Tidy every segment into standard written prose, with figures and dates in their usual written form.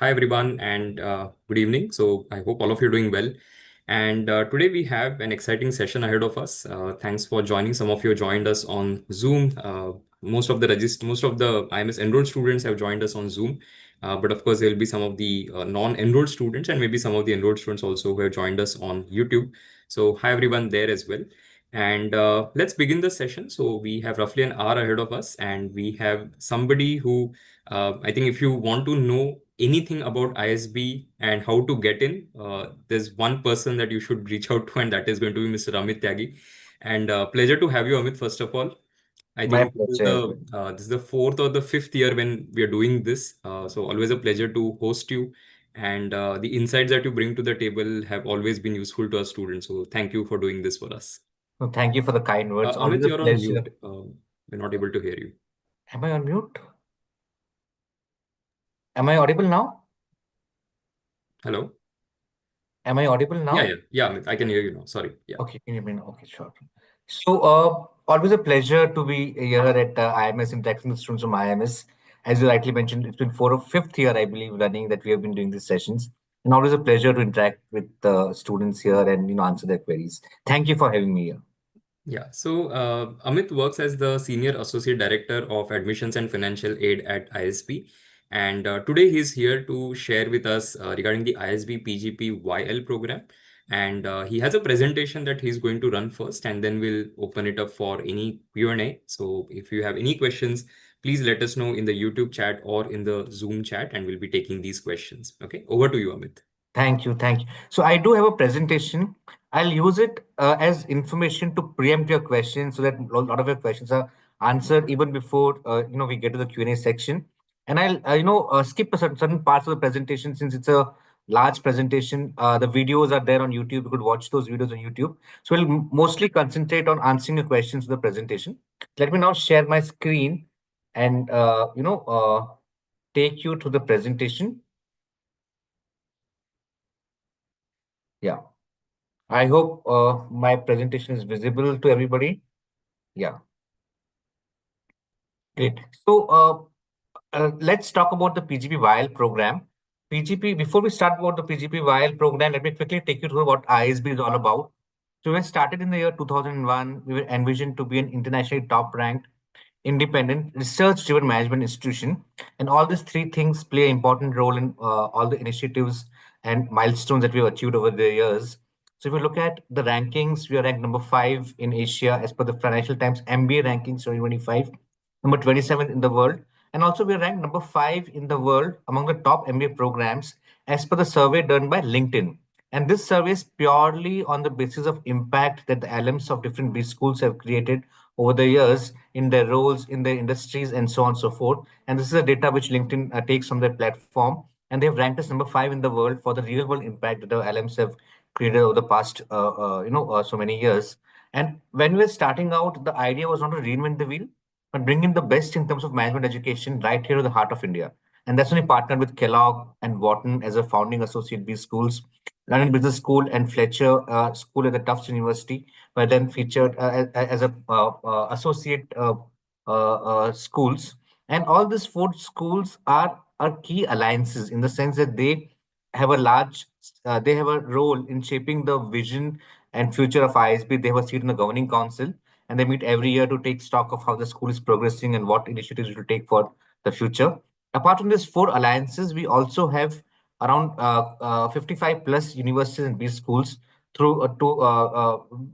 Hi everyone, and good evening. So I hope all of you are doing well. And today we have an exciting session ahead of us. Thanks for joining. Some of you joined us on Zoom. Most of the IMS enrolled students have joined us on Zoom. But of course, there will be some of the non-enrolled students and maybe some of the enrolled students also who have joined us on YouTube. So hi everyone there as well. And let's begin the session. So we have roughly an hour ahead of us, and we have somebody who I think if you want to know anything about ISB and how to get in, there's one person that you should reach out to, and that is going to be Mr. Amit Tyagi. And pleasure to have you, Amit, first of all. I My think this is pleasure as well. the fourth or the fifth year when we are doing this. So always a pleasure to host you. And the insights that you bring to the table have always been useful to our students. So thank you for doing this for us. No, thank you for the kind words. Always Amit, a you're on pleasure. mute. We're not able to hear you. Am I on mute? Am I audible now? Hello? Am I audible Yeah, now? yeah, yeah, Amit, I can hear you now. Sorry. Yeah. Okay, can you hear me now? Okay, sure. So, always a pleasure to be here at IMS, interacting with students from IMS. As you rightly mentioned, it's been fifth year, I believe, running that we have been doing these sessions, and always a pleasure to interact with students here and answer their queries. Thank you for having me here. Yeah, so Amit works as the Senior Associate Director of Admissions and Financial Aid at ISB. And today he's here to share with us regarding the ISB PGP YL program. And he has a presentation that he's going to run first, and then we'll open it up for any Q&A. So if you have any questions, please let us know in the YouTube chat or in the Zoom chat, and we'll be taking these questions. Okay, over to you, Amit. Thank you. Thank you. So I do have a presentation. I'll use it as information to preempt your questions so that a lot of your questions are answered even before we get to the Q&A section. And I'll skip a certain parts of the presentation since it's a large presentation. The videos are there on YouTube. You could watch those videos on YouTube. So we'll mostly concentrate on answering the questions of the presentation. Let me now share my screen and take you to the presentation. Yeah. I hope my presentation is visible to everybody. Yeah, great. So let's talk about the PGP YL program. PGP, before we start about the PGP YL program, let me quickly take you through what ISB is all about. So when started in the year 2001, we were envisioned to be an internationally top-ranked, independent, research-driven management institution. And all these three things play an important role in all the initiatives and milestones that we've achieved over the years. So if you look at the rankings, we are ranked number 5 in Asia as per the Financial Times MBA rankings 2025, number 27 in the world. And also we are ranked number 5 in the world among the top MBA programs as per the survey done by LinkedIn. And this survey is purely on the basis of impact that the alums of different B schools have created over the years in their roles, in their industries, and so on and so forth. And this is a data which LinkedIn takes from their platform. And they've ranked us number 5 in the world for the real world impact that the alums have created over the past, so many years. And when we were starting out, the idea was not to reinvent the wheel, but bring in the best in terms of management education right here to the heart of India. And that's when we partnered with Kellogg and Wharton as a founding associate B schools, London Business School and Fletcher School at the Tufts University were then featured as a associate schools. And all these four schools are key alliances in the sense that they have a role in shaping the vision and future of ISB. They have a seat in the governing council, and they meet every year to take stock of how the school is progressing and what initiatives we will take for the future. Apart from these four alliances, we also have around 55 plus universities and B schools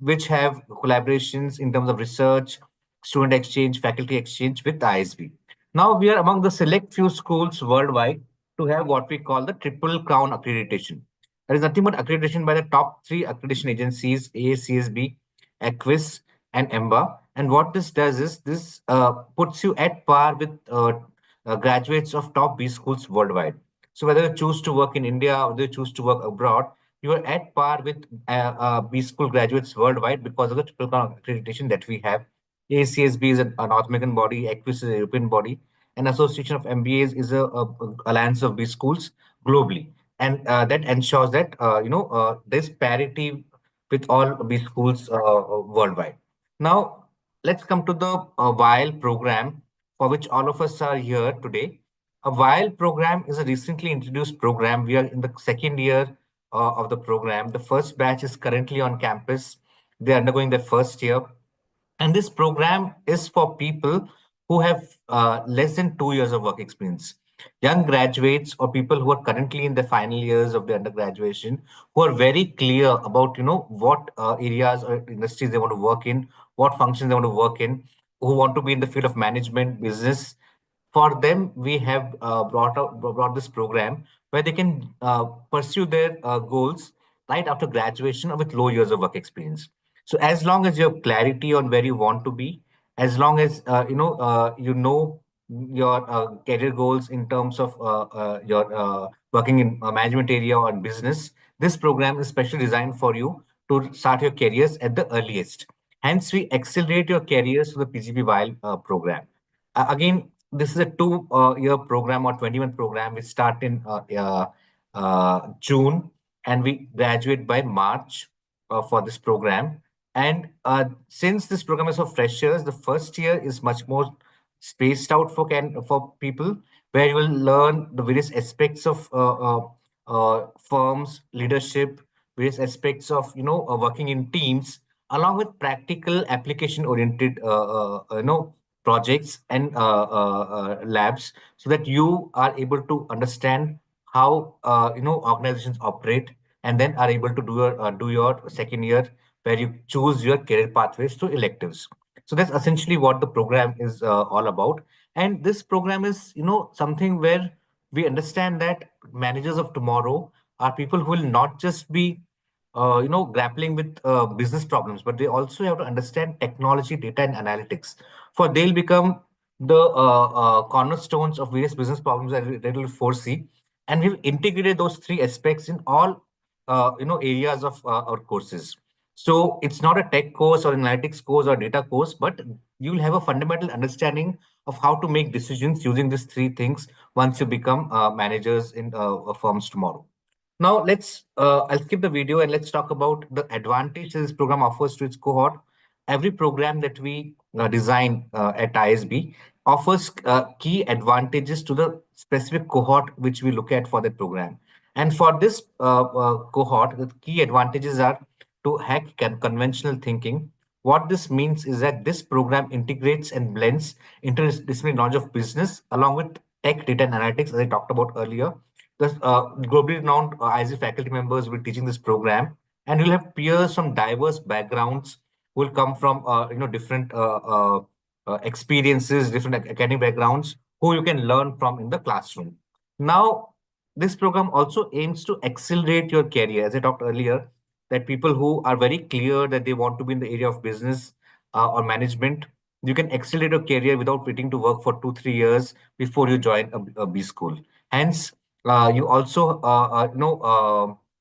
which have collaborations in terms of research, student exchange, faculty exchange with ISB. Now we are among the select few schools worldwide to have what we call the Triple Crown accreditation. That is nothing but accreditation by the top three accreditation agencies, AACSB, Equis, and EMBA. And what this does is this puts you at par with graduates of top B schools worldwide. So whether you choose to work in India or you choose to work abroad, you are at par with B school graduates worldwide because of the triple crown accreditation that we have. ACSB is a North American body, Equus is a European body, and Association of MBAs is a alliance of B schools globally, and that ensures that there's parity with all B schools worldwide. Now let's come to the WILE program for which all of us are here today. A WILE program is a recently introduced program. We are in the second year of the program. The first batch is currently on campus. They're undergoing their first year. And this program is for people who have less than 2 years of work experience. Young graduates or people who are currently in the final years of their undergraduation, who are very clear about what areas or industries they want to work in, what functions they want to work in, who want to be in the field of management, business. For them, we have brought this program where they can pursue their goals right after graduation or with low years of work experience. So as long as you have clarity on where you want to be, as long as you know your career goals in terms of your working in management area or business, this program is specially designed for you to start your careers at the earliest. Hence, we accelerate your careers through the PGP YL program. Again, this is a two-year program or 21 program. We start in June and we graduate by March for this program. And since this program is for freshers, the first year is much more spaced out for people, where you will learn the various aspects of firms, leadership, various aspects of working in teams, along with practical application-oriented projects and labs, so that you are able to understand how organizations operate, and then are able to do your second year, where you choose your career pathways through electives. So that's essentially what the program is all about. And this program is something where we understand that managers of tomorrow are people who will not just be grappling with business problems, but they also have to understand technology, data, and analytics. For they'll become the cornerstones of various business problems that will foresee, and we've integrated those three aspects in all areas of our courses. So it's not a tech course or analytics course or data course, but you'll have a fundamental understanding of how to make decisions using these three things once you become managers in firms tomorrow. Now I'll skip the video and let's talk about the advantage this program offers to its cohort. Every program that we design at ISB offers key advantages to the specific cohort which we look at for that program. And for this cohort, the key advantages are to hack conventional thinking. What this means is that this program integrates and blends interdisciplinary knowledge of business along with tech, data, and analytics, as I talked about earlier. The globally renowned ISB faculty members will be teaching this program, and you'll have peers from diverse backgrounds who will come from different experiences, different academic backgrounds, who you can learn from in the classroom. Now, this program also aims to accelerate your career. As I talked earlier, that people who are very clear that they want to be in the area of business or management, you can accelerate your career without waiting to work for 2-3 years before you join a B school. Hence, you also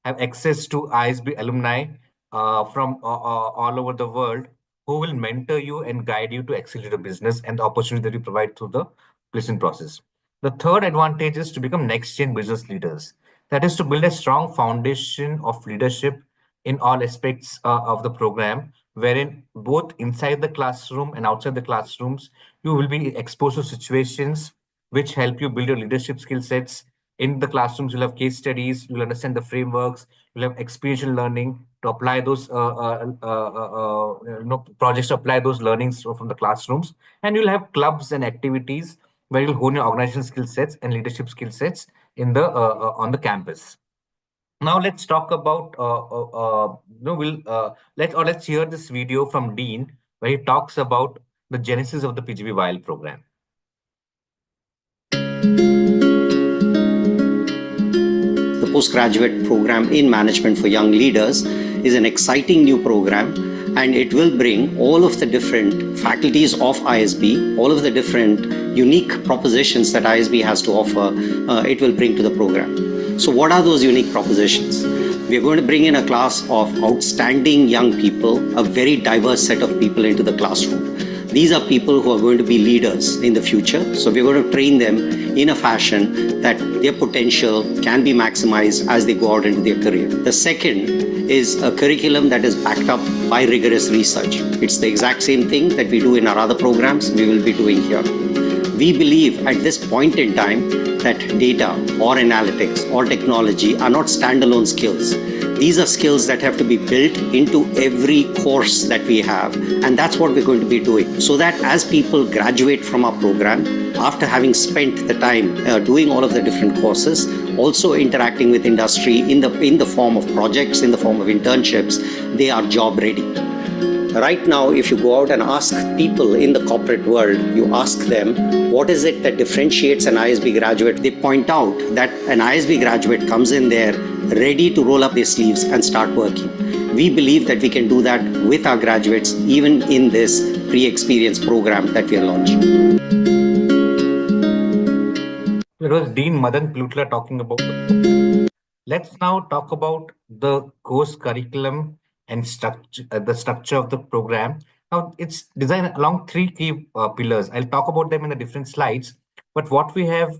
have access to ISB alumni from all over the world, who will mentor you and guide you to accelerate your business and the opportunity that you provide through the placement process. The third advantage is to become next-gen business leaders. That is to build a strong foundation of leadership in all aspects of the program, wherein both inside the classroom and outside the classrooms, you will be exposed to situations which help you build your leadership skill sets. In the classrooms, you'll have case studies, you'll understand the frameworks, you'll have experiential learning to apply those projects, to apply those learnings from the classrooms. And you'll have clubs and activities where you'll hone your organizational skill sets and leadership skill sets in the on the campus. Now let's talk about let's hear this video from Dean, where he talks about the genesis of the PGP YL program. The postgraduate program in management for young leaders is an exciting new program, and it will bring all of the different faculties of ISB, all of the different unique propositions that ISB has to offer, it will bring to the program. So what are those unique propositions? We are going to bring in a class of outstanding young people, a very diverse set of people into the classroom. These are people who are going to be leaders in the future. So we're going to train them in a fashion that their potential can be maximized as they go out into their career. The second is a curriculum that is backed up by rigorous research. It's the exact same thing that we do in our other programs we will be doing here. We believe at this point in time that data or analytics or technology are not standalone skills. These are skills that have to be built into every course that we have, and that's what we're going to be doing. So that as people graduate from our program, after having spent the time doing all of the different courses, also interacting with industry in the form of projects, in the form of internships, they are job ready. Right now, if you go out and ask people in the corporate world, you ask them, what is it that differentiates an ISB graduate? They point out that an ISB graduate comes in there ready to roll up their sleeves and start working. We believe that we can do that with our graduates, even in this pre-experience program that we are launching. It was Dean Madan Plutla talking about. Let's now talk about the course curriculum and structure, the structure of the program. Now, it's designed along three key pillars. I'll talk about them in the different slides. But what we have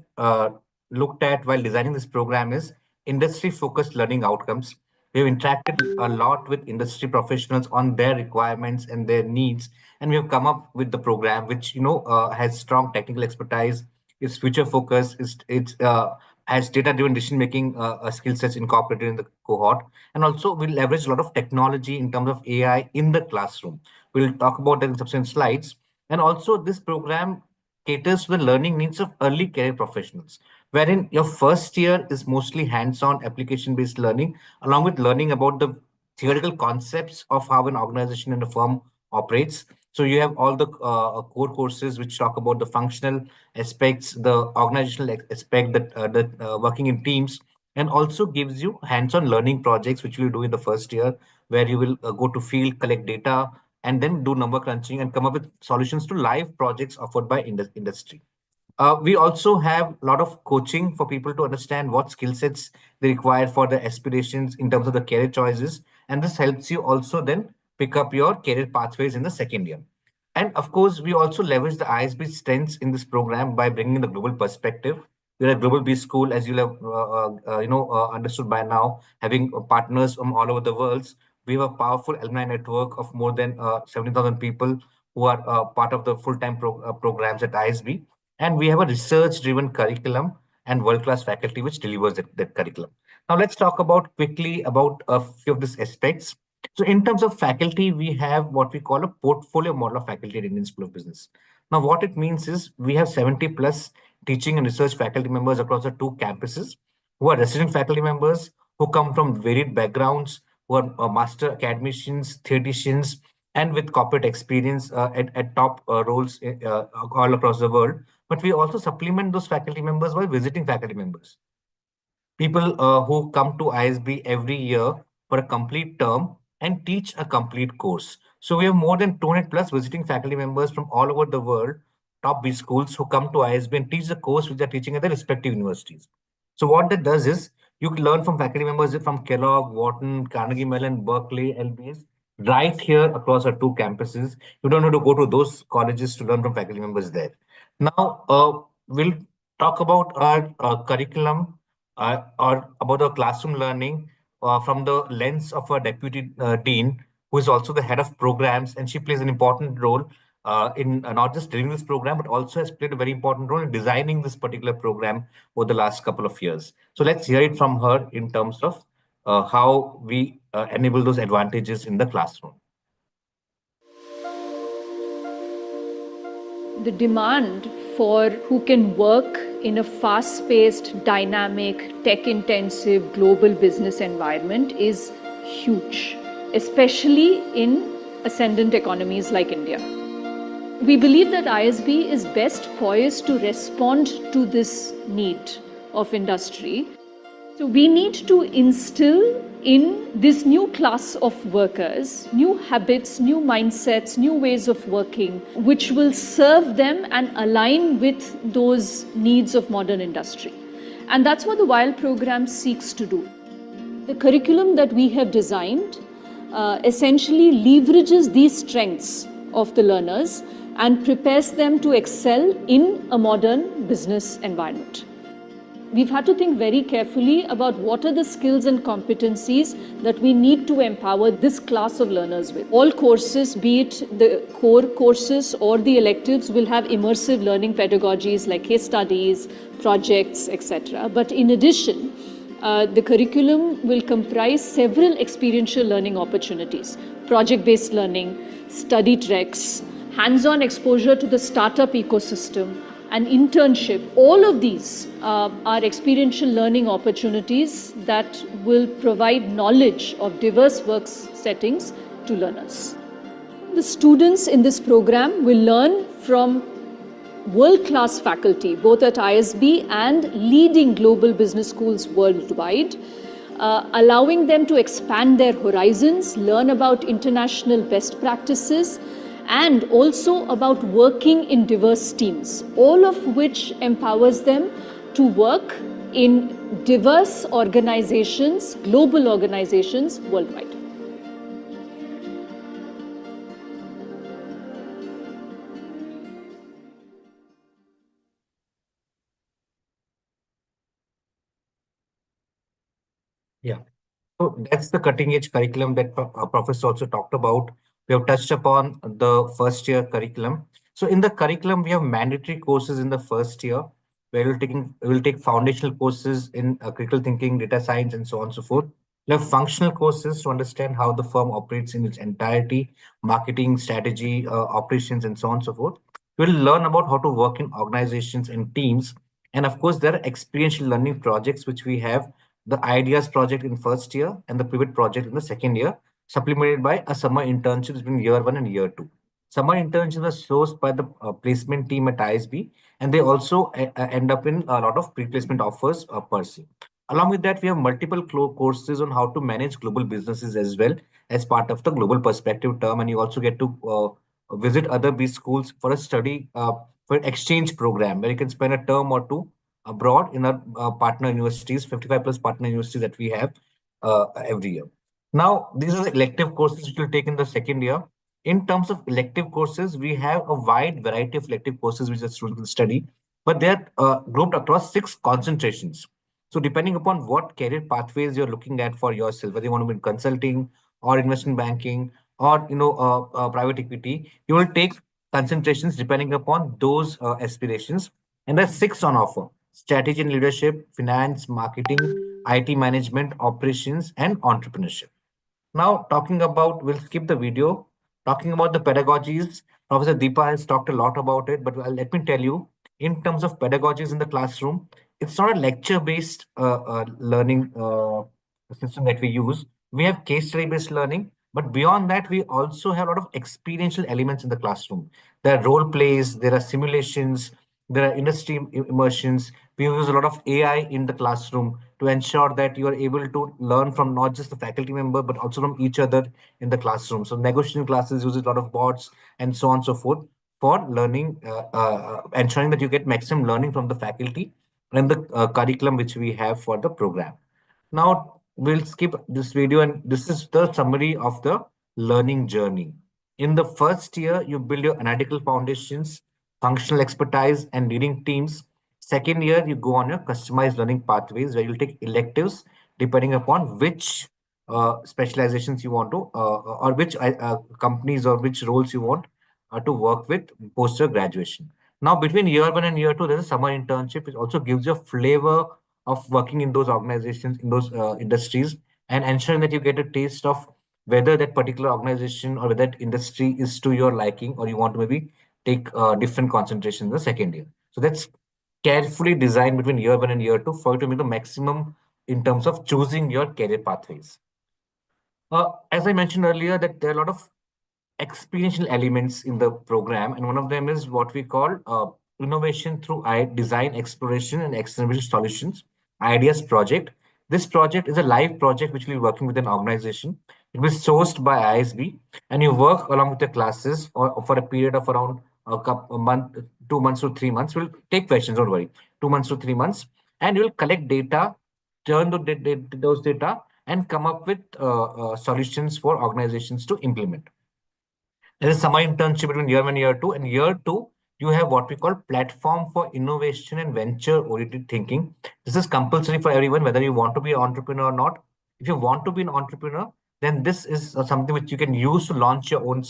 looked at while designing this program is industry-focused learning outcomes. We've interacted a lot with industry professionals on their requirements and their needs, and we have come up with the program, which has strong technical expertise, is future focused, has data-driven decision-making skill sets incorporated in the cohort, and also we leverage a lot of technology in terms of AI in the classroom. We'll talk about that in subsequent slides. And also, this program caters to the learning needs of early career professionals, wherein your first year is mostly hands-on application-based learning, along with learning about the theoretical concepts of how an organization and a firm operates. So you have all the core courses which talk about the functional aspects, the organizational aspect, that working in teams, and also gives you hands-on learning projects, which you will do in the first year, where you will go to field, collect data, and then do number crunching and come up with solutions to live projects offered by industry. We also have a lot of coaching for people to understand what skill sets they require for their aspirations in terms of the career choices. And this helps you also then pick up your career pathways in the second year. And of course, we also leverage the ISB strengths in this program by bringing the global perspective. We're a global B school, as you'll have understood by now, having partners from all over the world. We have a powerful alumni network of more than 70,000 people who are part of the full-time programs at ISB. And we have a research-driven curriculum and world-class faculty which delivers that curriculum. Now, let's talk quickly about a few of these aspects. So in terms of faculty, we have what we call a portfolio model of faculty at Indian School of Business. Now, what it means is we have 70 plus teaching and research faculty members across the two campuses who are resident faculty members who come from varied backgrounds, who are master academicians, theoreticians, and with corporate experience at top roles all across the world. But we also supplement those faculty members by visiting faculty members. People who come to ISB every year for a complete term and teach a complete course. So we have more than 200 plus visiting faculty members from all over the world, top B schools who come to ISB and teach the course which they're teaching at their respective universities. So what that does is you can learn from faculty members from Kellogg, Wharton, Carnegie Mellon, Berkeley, LBS, right here across our two campuses. You don't have to go to those colleges to learn from faculty members there. Now, we'll talk about our curriculum or about the classroom learning from the lens of a deputy dean, who is also the head of programs, and she plays an important role in not just delivering this program, but also has played a very important role in designing this particular program over the last couple of years. So let's hear it from her in terms of how we enable those advantages in the classroom. The demand for who can work in a fast-paced, dynamic, tech-intensive global business environment is huge, especially in ascendant economies like India. We believe that ISB is best poised to respond to this need of industry. So we need to instill in this new class of workers, new habits, new mindsets, new ways of working, which will serve them and align with those needs of modern industry. And that's what the YL program seeks to do. The curriculum that we have designed essentially leverages these strengths of the learners and prepares them to excel in a modern business environment. we've had to think very carefully about what are the skills and competencies that we need to empower this class of learners with. All courses, be it the core courses or the electives, will have immersive learning pedagogies like case studies, projects, etc. But in addition, the curriculum will comprise several experiential learning opportunities, project-based learning, study treks, hands-on exposure to the startup ecosystem, and internship. All of these are experiential learning opportunities that will provide knowledge of diverse work settings to learners. The students in this program will learn from world-class faculty, both at ISB and leading global business schools worldwide, allowing them to expand their horizons, learn about international best practices, and also about working in diverse teams, all of which empowers them to work in diverse organizations, global organizations worldwide. Yeah. So that's the cutting edge curriculum that Professor also talked about. We have touched upon the first year curriculum. So in the curriculum, we have mandatory courses in the first year, where we'll take foundational courses in critical thinking, data science, and so on and so forth. We have functional courses to understand how the firm operates in its entirety, marketing, strategy, operations, and so on and so forth. We'll learn about how to work in organizations and teams. And of course, there are experiential learning projects which we have, the ideas project in first year and the pivot project in the second year, supplemented by a summer internship between year 1 and year 2. Summer internships are sourced by the placement team at ISB, and they also end up in a lot of pre-placement offers per se. Along with that, we have multiple courses on how to manage global businesses as well as part of the global perspective term, and you also get to visit other B schools for a study for exchange program where you can spend a term or two abroad in our partner universities, 55 plus partner universities that we have every year. Now, these are the elective courses which we'll take in the second year. In terms of elective courses, we have a wide variety of elective courses which the students will study, but they're grouped across 6 concentrations. So depending upon what career pathways you're looking at for yourself, whether you want to be in consulting or investment banking or private equity, you will take concentrations depending upon those aspirations. And there's 6 on offer: strategy and leadership, finance, marketing, IT management, operations, and entrepreneurship. Now, we'll skip the video. Talking about the pedagogies, Professor Deepa has talked a lot about it, but let me tell you, in terms of pedagogies in the classroom, it's not a lecture-based learning system that we use. We have case study-based learning, but beyond that, we also have a lot of experiential elements in the classroom. There are role plays, there are simulations, there are industry immersions. We use a lot of AI in the classroom to ensure that you are able to learn from not just the faculty member, but also from each other in the classroom. So negotiation classes uses a lot of bots and so on and so forth for learning, ensuring that you get maximum learning from the faculty and the curriculum which we have for the program. Now we'll skip this video, and this is the summary of the learning journey. In the first year, you build your analytical foundations, functional expertise, and leading teams. Second year, you go on your customized learning pathways where you'll take electives depending upon which specializations you want to, or which companies or which roles you want to work with post your graduation. Now, between year 1 and year 2, there's a summer internship, which also gives you a flavor of working in those organizations, in those industries, and ensuring that you get a taste of whether that particular organization or whether that industry is to your liking, or you want to maybe take different concentration in the second year. So that's carefully designed between year 1 and year 2 for you to make the maximum in terms of choosing your career pathways. As I mentioned earlier, that there are a lot of experiential elements in the program, and one of them is what we call innovation through design, exploration, and external solutions, ideas project. This project is a live project which we're working with an organization. It was sourced by ISB, and you work along with the classes or for a period of around a month, 2 months to 3 months. We'll take questions, don't worry, 2 months to 3 months, and you'll collect data, turn those data, and come up with solutions for organizations to implement. There is summer internship between year 1 and year 2. And year 2, you have what we call platform for innovation and venture-oriented thinking. This is compulsory for everyone, whether you want to be an entrepreneur or not. If you want to be an entrepreneur, then this is something which you can use to launch your own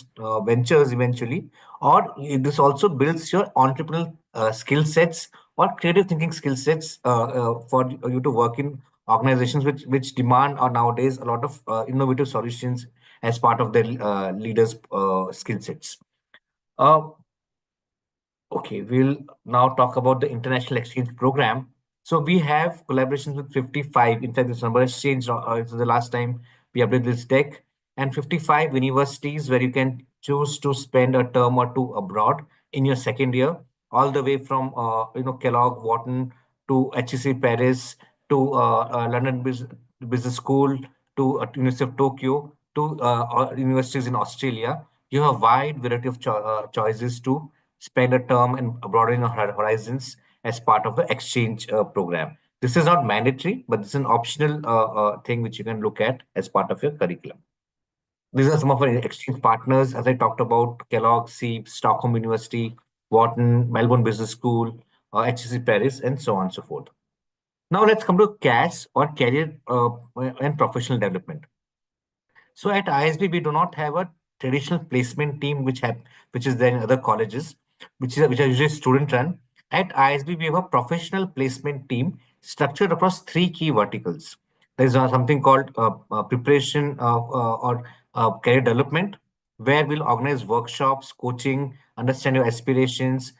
ventures eventually. Or this also builds your entrepreneurial skill sets or creative thinking skill sets for you to work in organizations which demand nowadays a lot of innovative solutions as part of their leaders' skill sets. Uh, Okay, we'll now talk about the international exchange program. So we have collaborations with 55. In fact, this number has changed. It's the last time we updated this deck, and 55 universities where you can choose to spend a term or two abroad in your second year, all the way from Kellogg, Wharton to HEC Paris to London Business School to University of Tokyo to universities in Australia. You have a wide variety of choices to spend a term and broaden your horizons as part of the exchange program. This is not mandatory, but this is an optional thing which you can look at as part of your curriculum. These are some of our exchange partners, as I talked about: Kellogg, SEEP, Stockholm University, Wharton, Melbourne Business School, HEC Paris, and so on and so forth. Now let's come to CAS, or Career and Professional Development. So at ISB, we do not have a traditional placement team which is there in other colleges, which are usually student run. At ISB, we have a professional placement team structured across three key verticals. There is something called preparation or career development, where we'll organize workshops, coaching, understand your aspirations,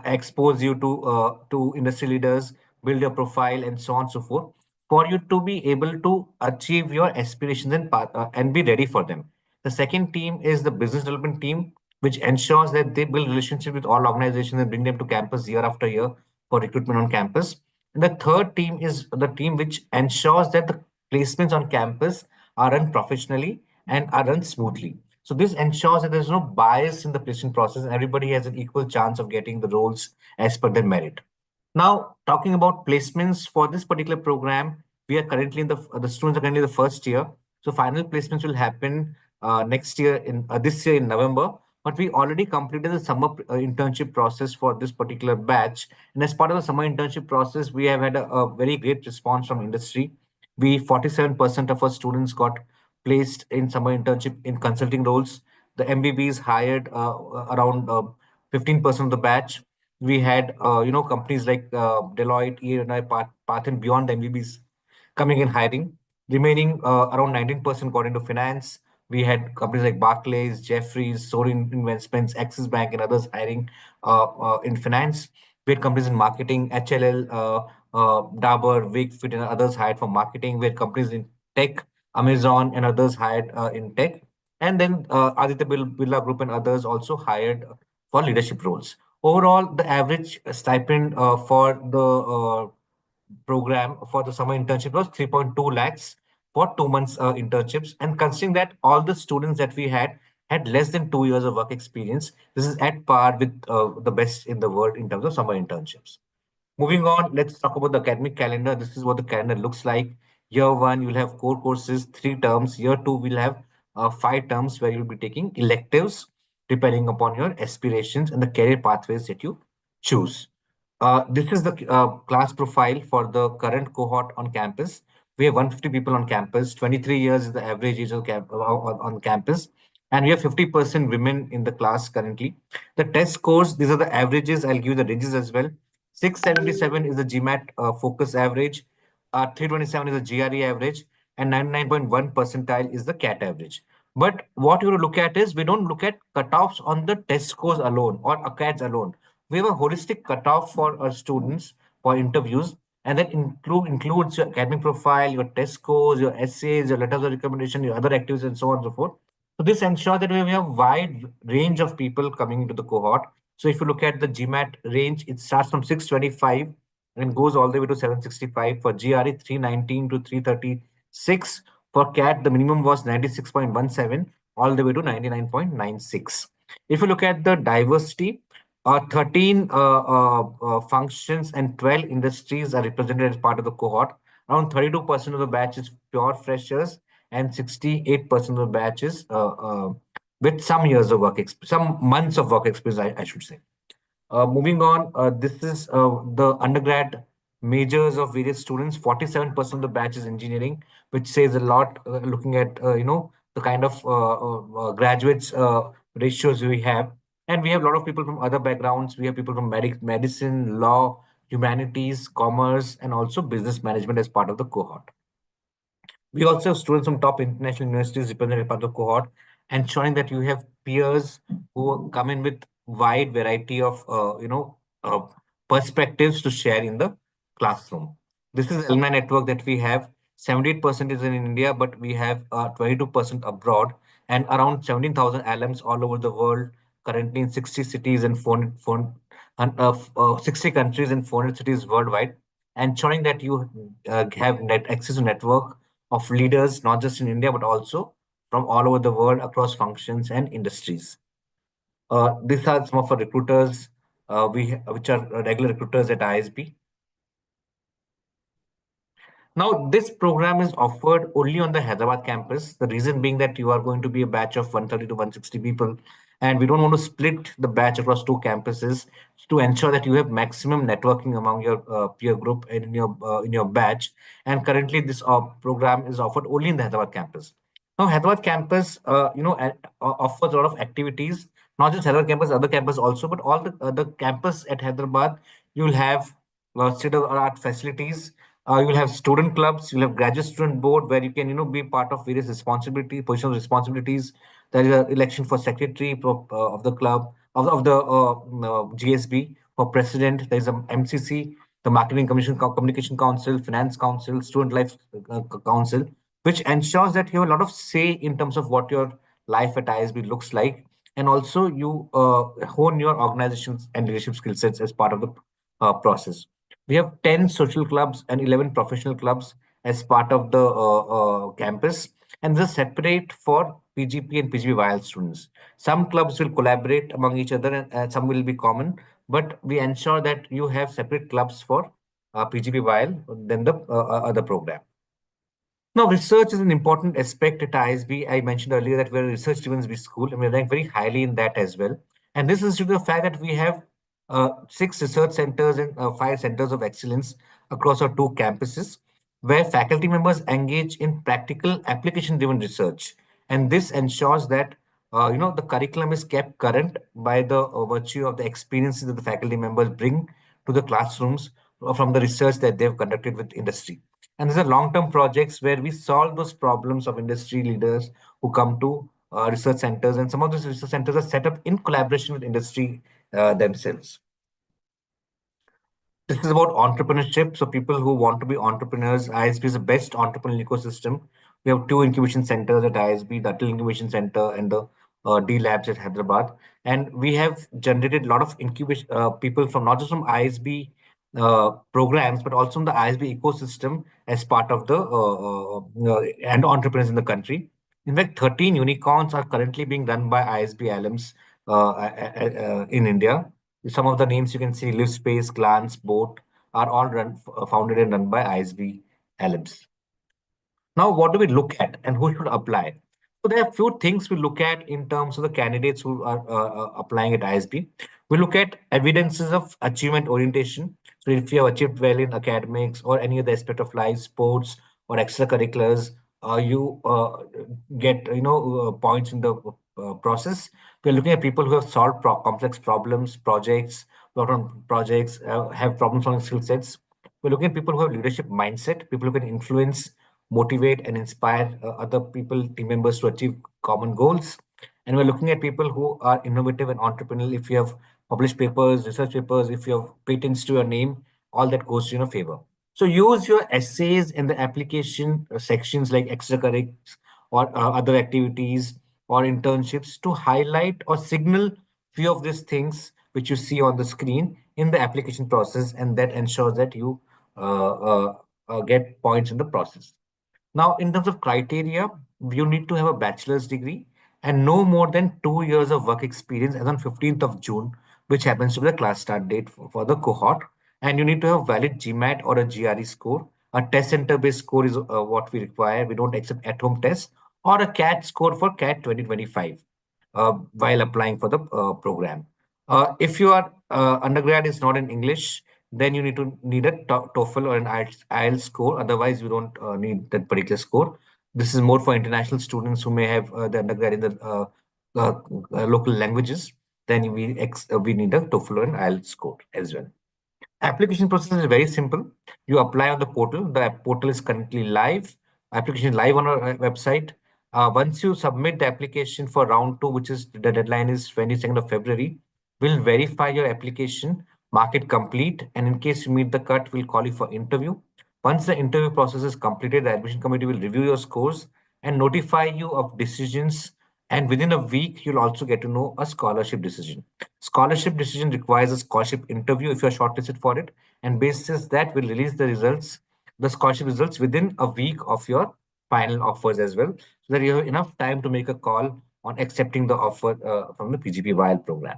expose you to industry leaders, build your profile, and so on and so forth, for you to be able to achieve your aspirations and be ready for them. The second team is the business development team, which ensures that they build relationships with all organizations and bring them to campus year after year for recruitment on campus. And the third team is the team which ensures that the placements on campus are run professionally and are run smoothly. So this ensures that there's no bias in the placement process and everybody has an equal chance of getting the roles as per their merit. Now, talking about placements for this particular program, we are currently in the students are currently in the first year. So final placements will happen next year in this year in November. But we already completed the summer internship process for this particular batch. And as part of the summer internship process, we have had a very great response from industry. 47% of our students got placed in summer internship in consulting roles. The MBBs hired around 15% of the batch. We had companies like Deloitte, E&I, Path and beyond the MBBs coming in hiring. Remaining around 19% got into finance. We had companies like Barclays, Jefferies, Sorin Investments, Axis Bank, and others hiring in finance. We had companies in marketing, HLL, Dabur, Wakefit, and others hired for marketing. We had companies in tech, Amazon, and others hired in tech. And then Aditya Birla Group and others also hired for leadership roles. Overall, the average stipend for the program for the summer internship was 3.2 lakhs for 2 months internships. And considering that all the students that we had less than 2 years of work experience, this is at par with the best in the world in terms of summer internships. Moving on, let's talk about the academic calendar. This is what the calendar looks like. Year one, you'll have core courses, 3 terms. Year two, we'll have 5 terms where you'll be taking electives depending upon your aspirations and the career pathways that you choose. This is the class profile for the current cohort on campus. We have 150 people on campus. 23 years is the average age of on campus. And we have 50% women in the class currently. The test scores, these are the averages. I'll give you the ranges as well. 677 is the GMAT focus average. 327 is the GRE average. And 99.1 percentile is the CAT average. But what you look at is we don't look at cutoffs on the test scores alone or ACADS alone. We have a holistic cutoff for our students for interviews, and that includes your academic profile, your test scores, your essays, your letters of recommendation, your other activities, and so on and so forth. So this ensures that we have a wide range of people coming into the cohort. So if you look at the GMAT range, it starts from 625 and goes all the way to 765. For GRE, 319 to 336. For CAT, the minimum was 96.17 all the way to 99.96. If you look at the diversity, 13 functions and 12 industries are represented as part of the cohort. Around 32% of the batch is pure freshers and 68% of the batch is with some years of work experience, some months of work experience, I should say. Moving on, this is the undergrad majors of various students. 47% of the batch is engineering, which says a lot. Looking at the kind of graduates ratios we have, and we have a lot of people from other backgrounds. We have people from medicine, law, humanities, commerce, and also business management as part of the cohort. We also have students from top international universities represented by the cohort, ensuring that you have peers who come in with wide variety of perspectives to share in the classroom. This is alumni network that we have. 78% is in India, but we have 22% abroad, and around 17,000 alums all over the world, currently in 60 cities and 60 countries and 400 cities worldwide, ensuring that you have access to network of leaders, not just in India, but also from all over the world across functions and industries. These are some of our recruiters, which are regular recruiters at ISB. Now, this program is offered only on the Hyderabad campus. The reason being that you are going to be a batch of 130 to 160 people, and we don't want to split the batch across two campuses to ensure that you have maximum networking among your peer group and in your batch. And currently, this program is offered only in the Hyderabad campus. Now, Hyderabad campus, offers a lot of activities, not just Hyderabad campus, other campus also, but all the campus at Hyderabad, you will have state-of-the-art facilities. You will have student clubs, you'll have graduate student board where you can, be part of various positional responsibilities. There is an election for secretary of the club, of the GSB, for president. There is a MCC, the Marketing Commission, Communication Council, Finance Council, Student Life Council, which ensures that you have a lot of say in terms of what your life at ISB looks like. And also you hone your organizations and leadership skill sets as part of the process. We have 10 social clubs and 11 professional clubs as part of the campus, and this is separate for PGP and PGP YL students. Some clubs will collaborate among each other, and some will be common, but we ensure that you have separate clubs for PGP YL than the other program. Now, research is an important aspect at ISB. I mentioned earlier that we're a research-driven school, and we rank very highly in that as well. And this is due to the fact that we have 6 research centers and 5 centers of excellence across our 2 campuses, where faculty members engage in practical application-driven research. And this ensures that the curriculum is kept current by the virtue of the experiences that the faculty members bring to the classrooms from the research that they've conducted with industry. And these are long-term projects where we solve those problems of industry leaders who come to research centers, and some of those research centers are set up in collaboration with industry themselves. This is about entrepreneurship. So people who want to be entrepreneurs, ISB is the best entrepreneurial ecosystem. We have 2 incubation centers at ISB, the Atal Incubation Center and the D Labs at Hyderabad. And we have generated a lot of incubation people from not just from ISB programs, but also in the ISB ecosystem as part of the and entrepreneurs in the country. In fact, 13 unicorns are currently being run by ISB alums in India. Some of the names you can see, Live Space, Glance, Boat, are all founded and run by ISB alums. Now, what do we look at and who should apply? So there are a few things we look at in terms of the candidates who are applying at ISB. We look at evidences of achievement orientation. So if you have achieved well in academics or any other aspect of life, sports or extracurriculars, you get points in the process. We're looking at people who have solved complex problems, projects, worked on projects, have problem-solving skill sets. We're looking at people who have leadership mindset, people who can influence, motivate, and inspire other people, team members to achieve common goals. And we're looking at people who are innovative and entrepreneurial. If you have published papers, research papers, if you have patents to your name, all that goes to your favor. So use your essays in the application sections like extracurriculars or other activities or internships to highlight or signal few of these things which you see on the screen in the application process, and that ensures that you get points in the process. Now, in terms of criteria, you need to have a bachelor's degree and no more than 2 years of work experience as on 15th of June, which happens to be the class start date for the cohort. And you need to have valid GMAT or a GRE score. A test center based score is what we require. We don't accept at home tests, or a CAT score for CAT 2025 while applying for the program. If you are undergrad is not in English, then you need a TOEFL or an IELTS score. Otherwise, you don't need that particular score. This is more for international students who may have the undergrad in the uh, local languages. Then we need a TOEFL or an IELTS score as well. Application process is very simple. You apply on the portal. The portal is currently live. Application is live on our website. Once you submit the application for round 2, which is the deadline is 22nd of February, we'll verify your application, mark it complete, and in case you meet the cut, we'll call you for interview. Once the interview process is completed, the admission committee will review your scores and notify you of decisions. And within a week, you'll also get to know a scholarship decision. Scholarship decision requires a scholarship interview if you're shortlisted for it, and basis that will release the scholarship results within a week of your final offers as well, so that you have enough time to make a call on accepting the offer from the PGP YL program.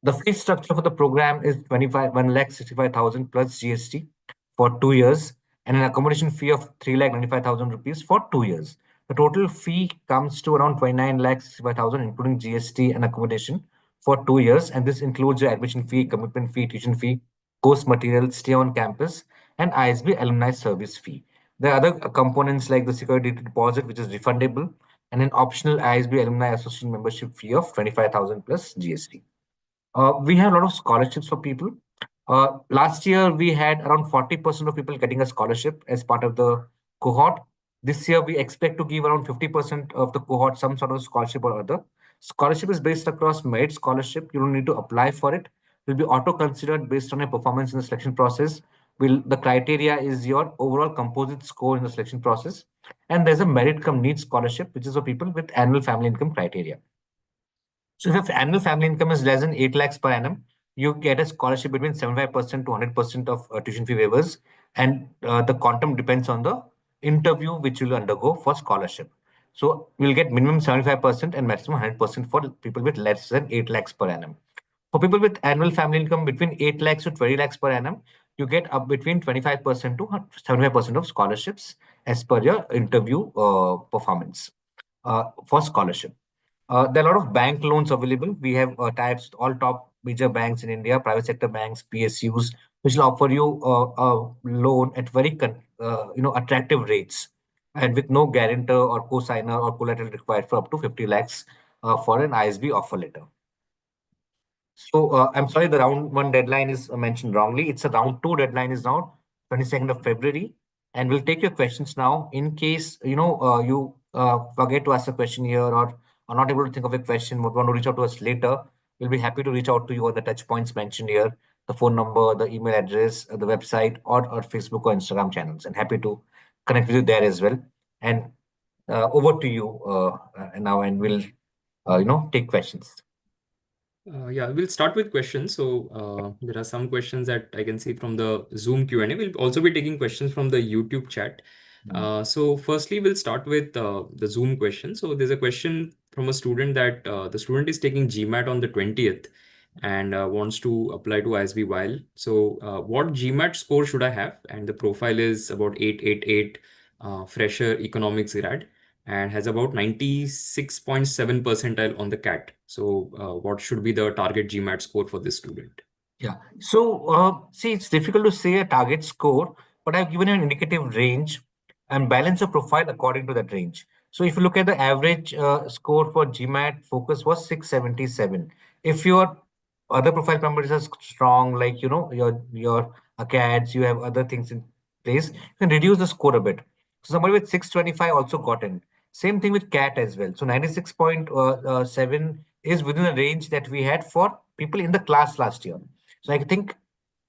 The fee structure for the program is 1,65,000 plus GST for 2 years, and an accommodation fee of 3,95,000 rupees for 2 years. The total fee comes to around 29,65,000, including GST and accommodation for 2 years. And this includes your admission fee, commitment fee, tuition fee, course material, stay on campus, and ISB alumni service fee. There are other components like the security deposit, which is refundable, and an optional ISB alumni association membership fee of 25,000 plus GST. We have a lot of scholarships for people. Last year, we had around 40% of people getting a scholarship as part of the cohort. This year, we expect to give around 50% of the cohort some sort of scholarship or other. Scholarship is based across merit scholarship. You don't need to apply for it. It will be auto-considered based on your performance in the selection process. The criteria is your overall composite score in the selection process. And there's a merit cum need scholarship, which is for people with annual family income criteria. So if your annual family income is less than 8 lakhs per annum, you get a scholarship between 75% to 100% of tuition fee waivers. And the quantum depends on the interview which you'll undergo for scholarship. So we'll get minimum 75% and maximum 100% for people with less than 8 lakhs per annum. For people with annual family income between 8 lakhs to 20 lakhs per annum, you get up between 25% to 75% of scholarships as per your interview performance for scholarship. There are a lot of bank loans available. We have types, all top major banks in India, private sector banks, PSUs, which will offer you a loan at very attractive rates and with no guarantor or co-signer or collateral required for up to 50 lakhs for an ISB offer letter. So I'm sorry, the round 1 deadline is mentioned wrongly. It's a round 2 deadline is now 22nd of February. And we'll take your questions now. In case you forget to ask a question here or are not able to think of a question, would want to reach out to us later, we'll be happy to reach out to you on the touch points mentioned here, the phone number, the email address, the website, or our Facebook or Instagram channels, and happy to connect with you there as well. And over to you now, and we'll take questions. Yeah, we'll start with questions. So there are some questions that I can see from the Zoom Q&A. We'll also be taking questions from the YouTube chat. So firstly, we'll start with the Zoom question. So there's a question from a student that the student is taking GMAT on the 20th and wants to apply to ISB YL. So what GMAT score should I have? And the profile is about 888 fresher economics grad and has about 96.7 percentile on the CAT. So what should be the target GMAT score for this student? Yeah. So see, it's difficult to say a target score, but I've given you an indicative range and balance your profile according to that range. So if you look at the average score for GMAT focus was 677. If your other profile parameters are strong, like your ACADS, you have other things in place, you can reduce the score a bit. So somebody with 625 also got in. Same thing with CAT as well. So 96.7 is within the range that we had for people in the class last year. So I think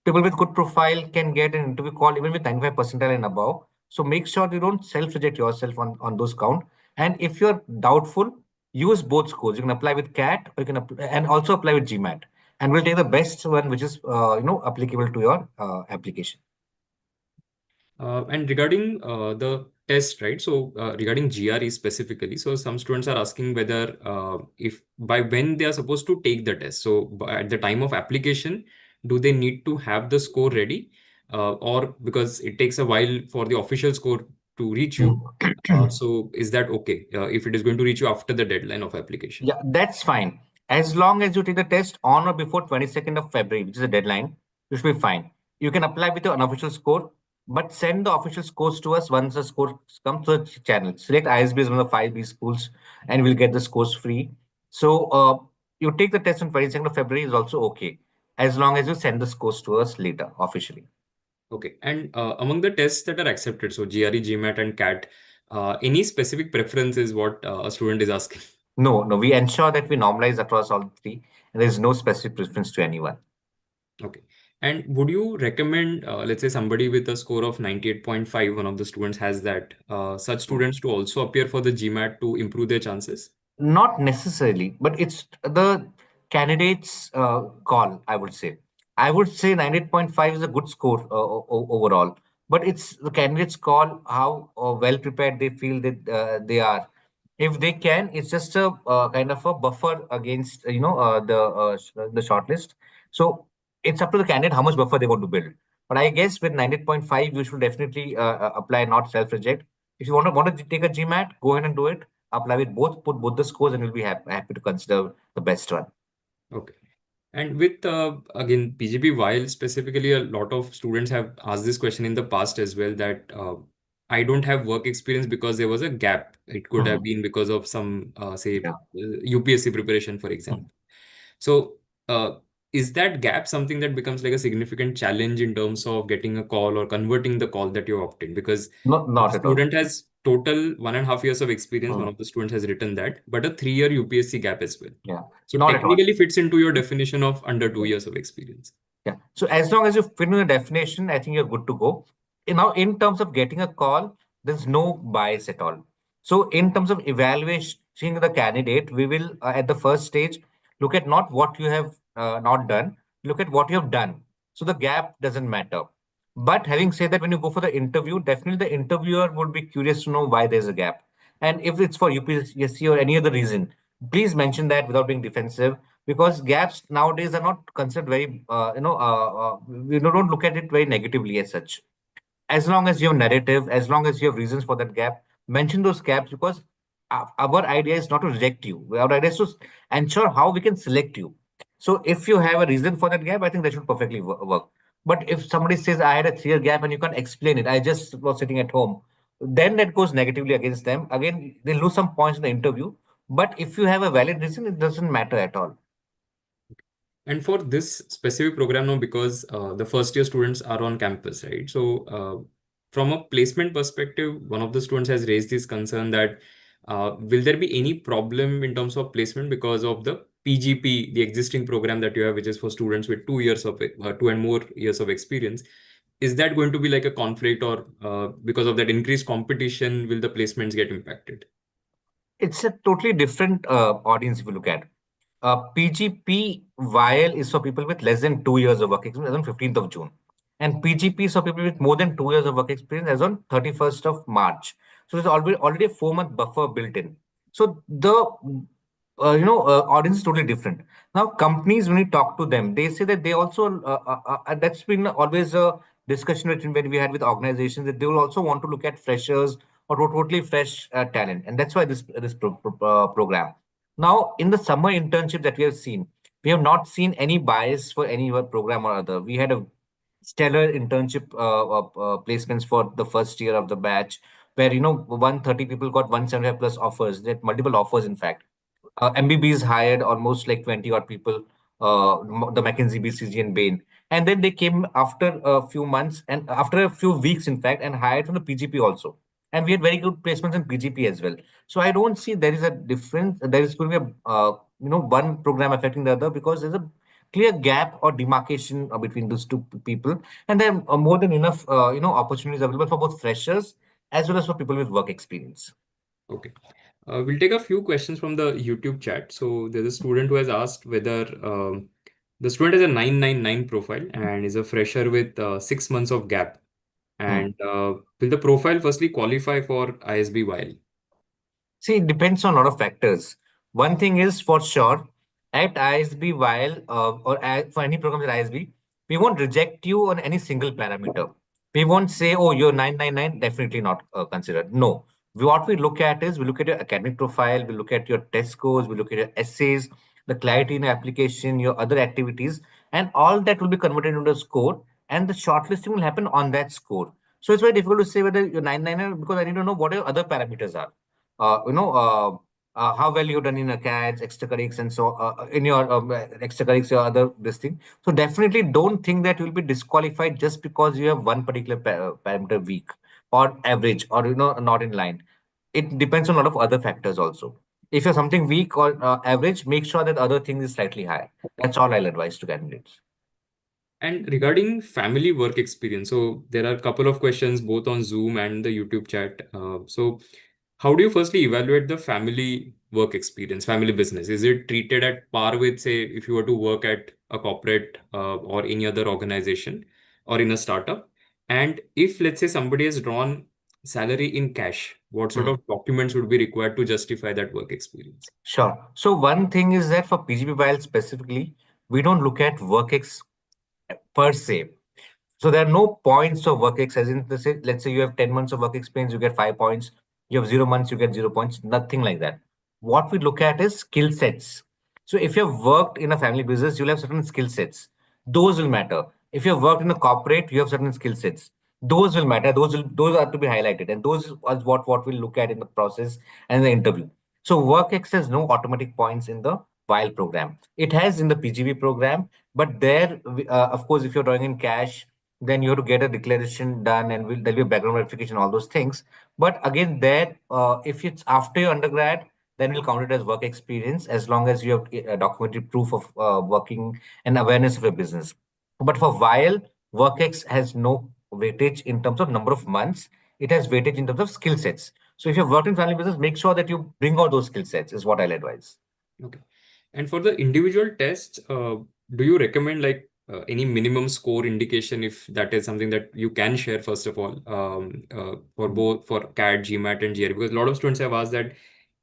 people with good profile can get an interview call even with 95 percentile and above. So make sure you don't self-reject yourself on those count. And if you're doubtful, use both scores. You can apply with CAT or you can and also apply with GMAT. And we'll take the best one which is applicable to your application. And regarding the test, right? So regarding GRE specifically, so some students are asking whether if by when they are supposed to take the test. So at the time of application, do they need to have the score ready, or because it takes a while for the official score to reach you? So is that okay if it is going to reach you after the deadline of application? Yeah, that's fine. As long as you take the test on or before 22nd of February, which is a deadline, you should be fine. You can apply with your unofficial score, but send the official scores to us once the score comes to the channel. Select ISB as one of the 5B schools and we'll get the scores free. So you take the test on 22nd of February is also okay, as long as you send the scores to us later officially. Okay. And among the tests that are accepted, so GRE, GMAT, and CAT, any specific preference is what a student is asking? No, we ensure that we normalize across all three, and there's no specific preference to anyone. Okay. And would you recommend, let's say somebody with a score of 98.5, one of the students has that, such students to also appear for the GMAT to improve their chances? Not necessarily, but it's the candidate's call, I would say. I would say 98.5 is a good score overall, but it's the candidate's call how well prepared they feel that they are. If they can, it's just a kind of a buffer against the shortlist. So it's up to the candidate how much buffer they want to build. But I guess with 98.5, you should definitely apply, not self-reject. If you want to take a GMAT, go ahead and do it. Apply with both, put both the scores, and you'll be happy to consider the best one. Okay. And with, again, PGP while specifically, a lot of students have asked this question in the past as well, that I don't have work experience because there was a gap. It could have been because of some, say, Yeah. UPSC preparation, for example. So, is that gap something that becomes like a significant challenge in terms of getting a call or converting the call that you opted? Because Not the at all. student has total 1.5 years of experience. One Hmm. of the students has written that, but a 3-year UPSC gap as well. Yeah, So not at all. technically fits into your definition of under 2 years of experience. Yeah. So as long as you fit in the definition, I think you're good to go. Now, in terms of getting a call, there's no bias at all. So in terms of evaluation the candidate, we will at the first stage look at not what you have not done, look at what you have done. So the gap doesn't matter. But having said that, when you go for the interview, definitely the interviewer would be curious to know why there's a gap. And if it's for UPSC or any other reason, please mention that without being defensive, because gaps nowadays are not considered very, we don't look at it very negatively as such. As long as you have narrative, as long as you have reasons for that gap, mention those gaps, because our idea is not to reject you. Our idea is to ensure how we can select you. So if you have a reason for that gap, I think that should perfectly work. But if somebody says, I had a 3-year gap and you can't explain it, I just was sitting at home, then that goes negatively against them. Again, they lose some points in the interview. But if you have a valid reason, it doesn't matter at all. And for this specific program now, because the first year students are on campus, right? So from a placement perspective, one of the students has raised this concern that will there be any problem in terms of placement because of the PGP, the existing program that you have, which is for students with 2 years of 2 and more years of experience? Is that going to be like a conflict, or because of that increased competition, will the placements get impacted? It's a totally different audience if you look at. PGP YL is for people with less than 2 years of work experience as on 15th of June. And PGP is for people with more than 2 years of work experience as on 31st of March. So there's already a 4-month buffer built in. So the audience is totally different. Now, companies, when we talk to them, they say that they also, that's been always a discussion when we had with organizations, that they will also want to look at freshers or totally fresh talent. And that's why this program. Now, in the summer internship that we have seen, we have not seen any bias for any program or other. We had a stellar internship placements for the first year of the batch, where 130 people got 175 plus offers. They had multiple offers, in fact. MBBs hired almost like 20 odd people, the McKinsey, BCG, and Bain. And then they came after a few months and after a few weeks, in fact, and hired from the PGP also. And we had very good placements in PGP as well. So I don't see there is a difference. There is going to be one program affecting the other, because there's a clear gap or demarcation between those two people. And there are more than enough, opportunities available for both freshers as well as for people with work experience. Okay. We'll take a few questions from the YouTube chat. So there's a student who has asked whether the student has a 999 profile and is a fresher with 6 months of gap. And will the profile firstly qualify for ISB YL? See, it depends on a lot of factors. One thing is for sure, at ISB while for any programs at ISB, we won't reject you on any single parameter. We won't say, oh, you're 999, definitely not considered. No. What we look at is we look at your academic profile, we look at your test scores, we look at your essays, the clarity in your application, your other activities, and all that will be converted into a score, and the shortlisting will happen on that score. So it's very difficult to say whether you're 99er because I need to know what your other parameters are. How well you've done in acads, extracurriculars, and so in your extracurriculars, your other this thing. So definitely don't think that you'll be disqualified just because you have one particular parameter weak or average or not in line. It depends on a lot of other factors also. If you're something weak or average, make sure that other thing is slightly higher. That's all I'll advise to candidates. And regarding family work experience, so there are a couple of questions both on Zoom and the YouTube chat. So how do you firstly evaluate the family work experience, family business? Is it treated at par with, say, if you were to work at a corporate or any other organization or in a startup? And if, let's say, somebody has drawn salary in cash, what sort of documents would be required to justify that work experience? Sure. So one thing is that for PGP Wild specifically, we don't look at WorkX per se. So there are no points of work ex, as in let's say you have 10 months of work experience, you get 5 points. You have 0 months, you get 0 points. Nothing like that. What we look at is skill sets. So if you've worked in a family business, you'll have certain skill sets. Those will matter. If you've worked in a corporate, you have certain skill sets. Those will matter. Those are to be highlighted, and those are what we'll look at in the process and the interview. So WorkX has no automatic points in the WILE program. It has in the PGP program, but there, of course, if you're drawing in cash, then you have to get a declaration done, and there'll be a background verification, all those things. But again, there, if it's after your undergrad, then we'll count it as work experience as long as you have documented proof of working and awareness of your business. But for while WorkX has no weightage in terms of number of months, it has weightage in terms of skill sets. So if you've worked in family business, make sure that you bring out those skill sets, is what I'll advise. Okay. And for the individual tests, do you recommend like any minimum score indication if that is something that you can share, first of all, for both for CAT, GMAT, and GRE? Because a lot of students have asked that,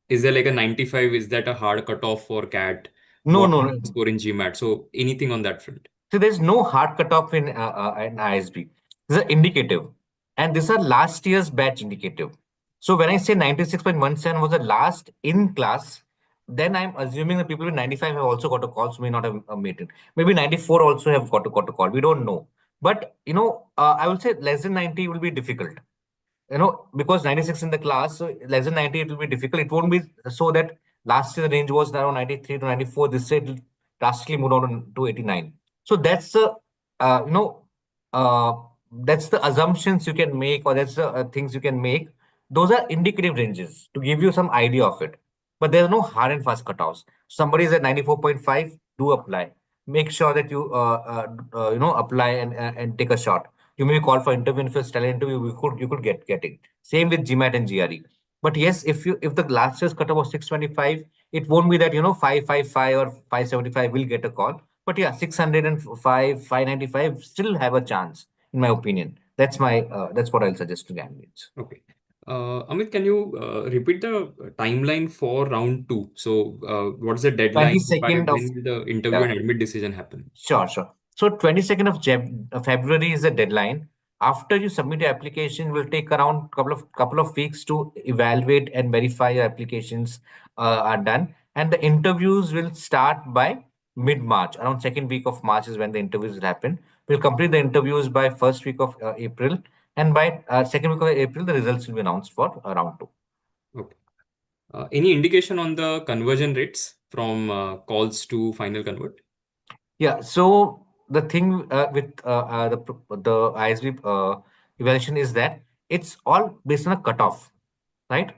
is there like a 95? Is that a hard cutoff for CAT? No, What no, is the score in GMAT? So anything on that front? So there's no hard cutoff in ISB. These are indicative, and these are last year's batch indicative. So when I say 96.17 was the last in class, then I'm assuming the people with 95 have also got a call, so may not have made it. Maybe 94 also have got a call. We don't know, but I will say less than 90 will be difficult. Because 96 in the class, so less than 90, it will be difficult. It won't be so that last year the range was around 93 to 94. This year it will drastically move down to 89. So that's the, uh, you know, uh, that's the assumptions you can make, or that's the things you can make. Those are indicative ranges to give you some idea of it. But there's no hard and fast cutoffs. Somebody is at 94.5, do apply. Make sure that you, apply and take a shot. You may be called for interview, and if it's talent interview, you could get it. Same with GMAT and GRE. But yes, if the last year's cutoff was 625, it won't be that 555 or 575 will get a call. But yeah, 605, 595 still have a chance, in my opinion. That's what I'll suggest to candidates. Okay. Amit, can you repeat the timeline for round two? So, what's the deadline? By 22nd of when will the interview yeah, and admit decision happen? Sure, sure. So 22nd of February is the deadline. After you submit your application, will take around couple of weeks to evaluate and verify your applications are done, and the interviews will start by mid-March. Around second week of March is when the interviews will happen. We'll complete the interviews by first week of April, and by second week of April, the results will be announced for round two. Okay. Any indication on the conversion rates from calls to final convert? Yeah, so the thing with the ISB evaluation is that it's all based on a cutoff, right?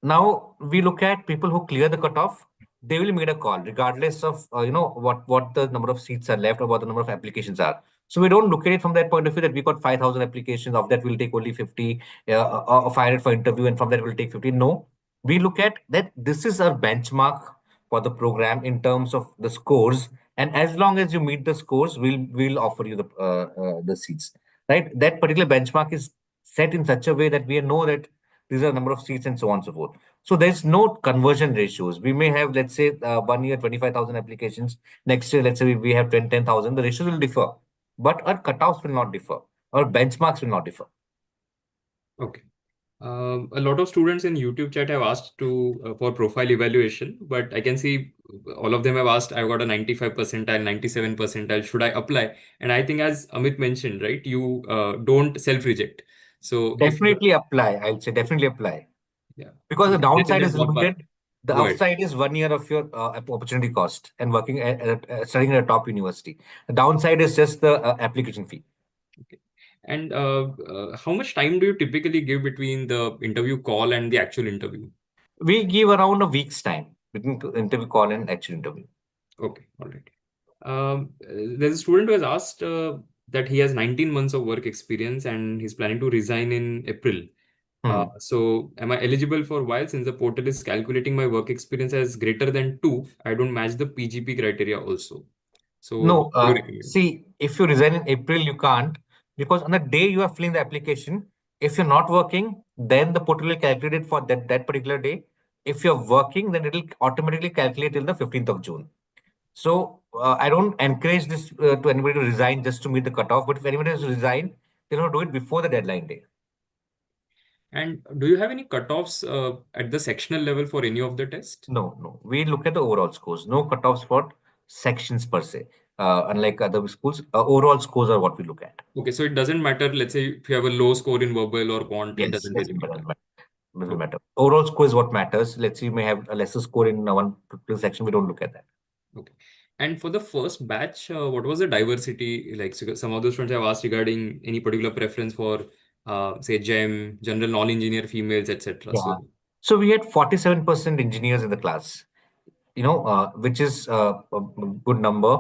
Now we look at people who clear the cutoff, they will make a call regardless of what the number of seats are left or what the number of applications are. So we don't look at it from that point of view that we got 5,000 applications, of that we'll take only 50 or 500 for interview, and from that we'll take 50. No, we look at that this is our benchmark for the program in terms of the scores, and as long as you meet the scores, we'll offer you the seats, right? That particular benchmark is set in such a way that we know that these are the number of seats and so on and so forth. So there's no conversion ratios. We may have, let's say, 1 year 25,000 applications. Next year, let's say we have 10,000. The ratios will differ, but our cutoffs will not differ. Our benchmarks will not differ. Okay. A lot of students in YouTube chat have asked to for profile evaluation, but I can see all of them have asked, I've got a 95 percentile, 97 percentile, should I apply? And I think, as Amit mentioned, right, you don't self-reject. So if you, Definitely apply. I'll say definitely apply. yeah, Because the downside then is ballpark. limited. The Go ahead. upside is 1 year of your opportunity cost and working studying at a top university. The downside is just the application fee. Okay. And how much time do you typically give between the interview call and the actual interview? We give around a week's time between interview call and actual interview. Okay, all right. There's a student who has asked that he has 19 months of work experience and he's planning to resign in April. So am I eligible for while since the portal is calculating my work experience as greater than 2, I don't match the PGP criteria also. So what No, do you recommend? see, if you resign in April, you can't, because on the day you are filling the application, if you're not working, then the portal will calculate it for that particular day. If you're working, then it will automatically calculate till the 15th of June. So I don't encourage this to anybody to resign just to meet the cutoff. But if anybody has to resign, they don't do it before the deadline day. And do you have any cutoffs at the sectional level for any of the tests? No, no. We look at the overall scores. No cutoffs for sections per se. Unlike other schools, overall scores are what we look at. Okay, so it doesn't matter, let's say if you have a low score in verbal or quant, it Yes, doesn't yes, really it matter. doesn't Okay. matter. Overall score is what matters. Let's say you may have a lesser score in one particular section. We don't look at that. Okay. And for the first batch, what was the diversity? Like, so some of those students have asked regarding any particular preference for, say, GEM, general non-engineer females, etc. Yeah. So, So we had 47% engineers in the class, which is a good number.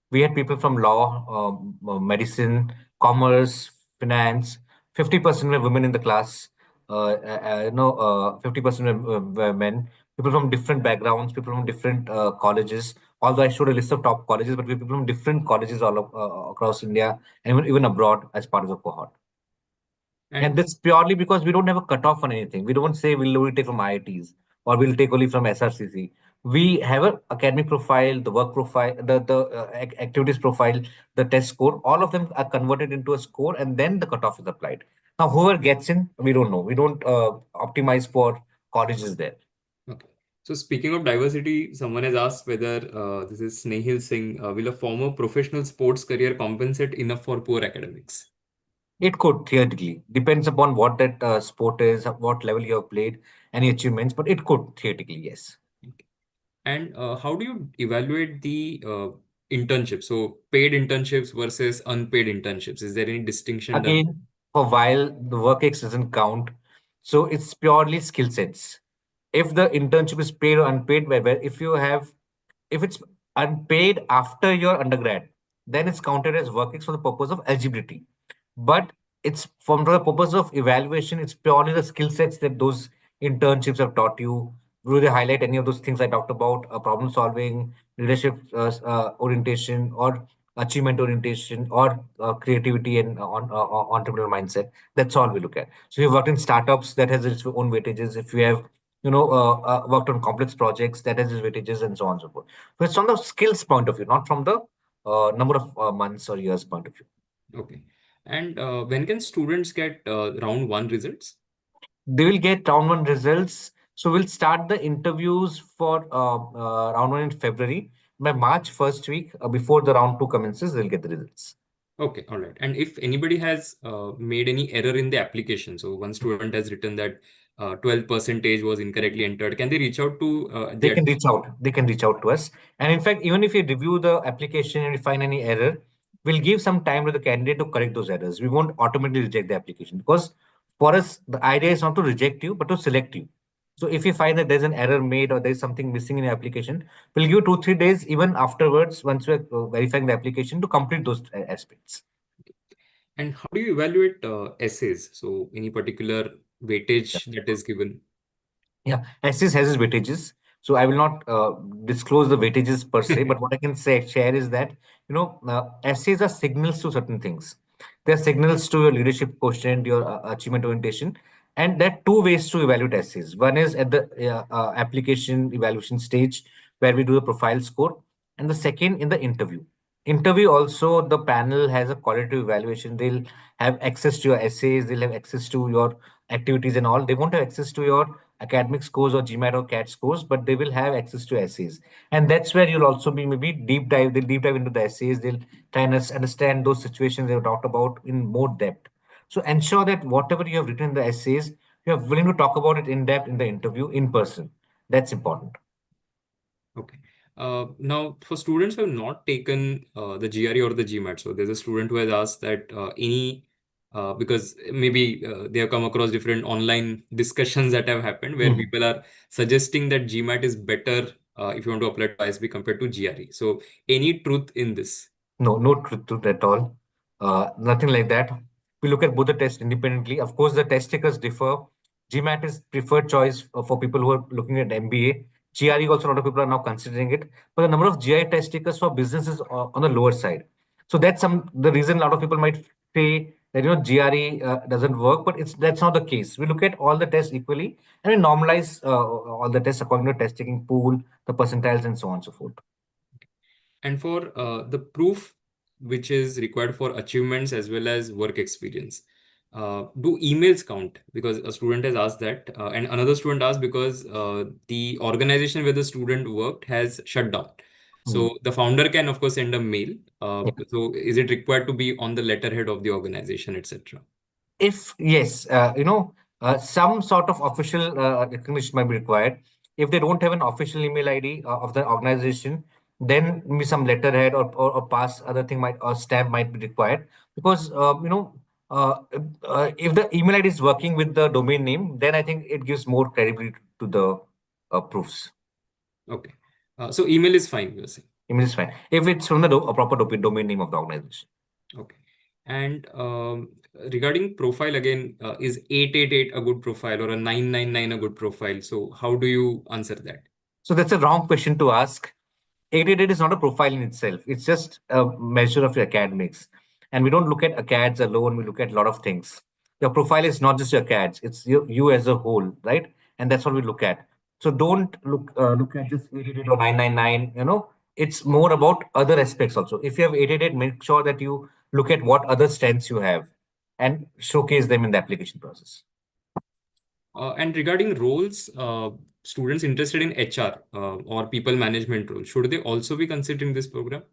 We had people from law, medicine, commerce, finance. 50% were women in the class. 50% were men. People from different backgrounds, people from different colleges. Although I showed a list of top colleges, but we have people from different colleges across India and even abroad as part of the cohort. And and this purely because we don't have a cutoff on anything. We don't say we'll only take from IITs or we'll take only from SRCC. We have an academic profile, the work profile, the activities profile, the test score. All of them are converted into a score, and then the cutoff is applied. Now, whoever gets in, we don't know. We don't optimize for colleges there. okay. So speaking of diversity, someone has asked whether this is Snehil Singh, will a former professional sports career compensate enough for poor academics? It could theoretically depends upon what that sport is, what level you have played, any achievements, but it could theoretically, yes. Okay. And how do you evaluate the internships? So paid internships versus unpaid internships. Is there any distinction done? Again, for while the work X doesn't count, so it's purely skill sets. If the internship is paid or unpaid, where if it's unpaid after your undergrad, then it's counted as work X for the purpose of eligibility. But it's from the purpose of evaluation, it's purely the skill sets that those internships have taught you. Will they highlight any of those things I talked about? Problem solving, leadership orientation, or achievement orientation, or creativity and entrepreneurial mindset. That's all we look at. So you've worked in startups, that has its own weightages. If you have worked on complex projects, that has its weightages, and so on and so forth. So it's from the skills point of view, not from the number of months or years point of view. Okay. And when can students get round one results? They will get round one results. So we'll start the interviews for round one in February. By March first week, before the round two commences, they'll get the results. Okay, all right. And if anybody has made any error in the application, so one student has written that 12 percentage was incorrectly entered, can they reach out to They can reach out. They can reach out to us. And in fact, even if you review the application and you find any error, we'll give some time to the candidate to correct those errors. We won't automatically reject the application, because for us, the idea is not to reject you, but to select you. So if you find that there's an error made or there's something missing in your application, we'll give 2-3 days even afterwards, once we're verifying the application, to complete those aspects. And how do you evaluate essays? So any particular weightage that is given? Yeah, essays has its weightages. So I will not disclose the weightages per se, but what I can share is that essays are signals to certain things. They're signals to your leadership quotient, your achievement orientation, and there are two ways to evaluate essays. One is at the application evaluation stage, where we do the profile score, and the second in the interview. Interview also, the panel has a qualitative evaluation. They'll have access to your essays, they'll have access to your activities and all. They won't have access to your academic scores or GMAT or CAT scores, but they will have access to essays. And that's where you'll also be maybe they'll deep dive into the essays. They'll try and understand those situations they've talked about in more depth. So ensure that whatever you have written in the essays, you're willing to talk about it in depth in the interview in person. That's important. Okay. Now, for students who have not taken the GRE or the GMAT, so there's a student who has asked that because maybe they have come across different online discussions that have happened where people are suggesting that GMAT is better if you want to apply to ISB compared to GRE. So, any truth in this? No truth to it at all. Nothing like that. We look at both the tests independently. Of course, the test takers differ. GMAT is preferred choice for people who are looking at MBA. GRE also a lot of people are now considering it, but the number of GI test takers for business is on the lower side. So that's the reason a lot of people might say that GRE doesn't work, but that's not the case. We look at all the tests equally and we normalize all the tests according to test taking pool, the percentiles, and so on and so forth. And for the proof which is required for achievements as well as work experience, do emails count? Because a student has asked that, and another student asked because the organization where the student worked has shut down. So the founder can, of course, send a mail. So is it required to be on the letterhead of the organization, etc.? If yes, some sort of official recognition might be required. If they don't have an official email ID of the organization, then maybe some letterhead or pass other thing might or stamp might be required because if the email ID is working with the domain name, then I think it gives more credibility to the proofs. Okay. So email is fine, you're saying? Email is fine if it's from the proper domain name of the organization. Okay. And regarding profile again, is 888 a good profile or a 999 a good profile? So how do you answer that? So that's a wrong question to ask. 888 is not a profile in itself. It's just a measure of your academics. And we don't look at acads alone. We look at a lot of things. Your profile is not just your acads. It's you as a whole, right? And that's what we look at. So don't look at just 888 or 999. It's more about other aspects also. If you have 888, make sure that you look at what other strengths you have and showcase them in the application process. And regarding roles, students interested in HR or people management roles, should they also be considering this program?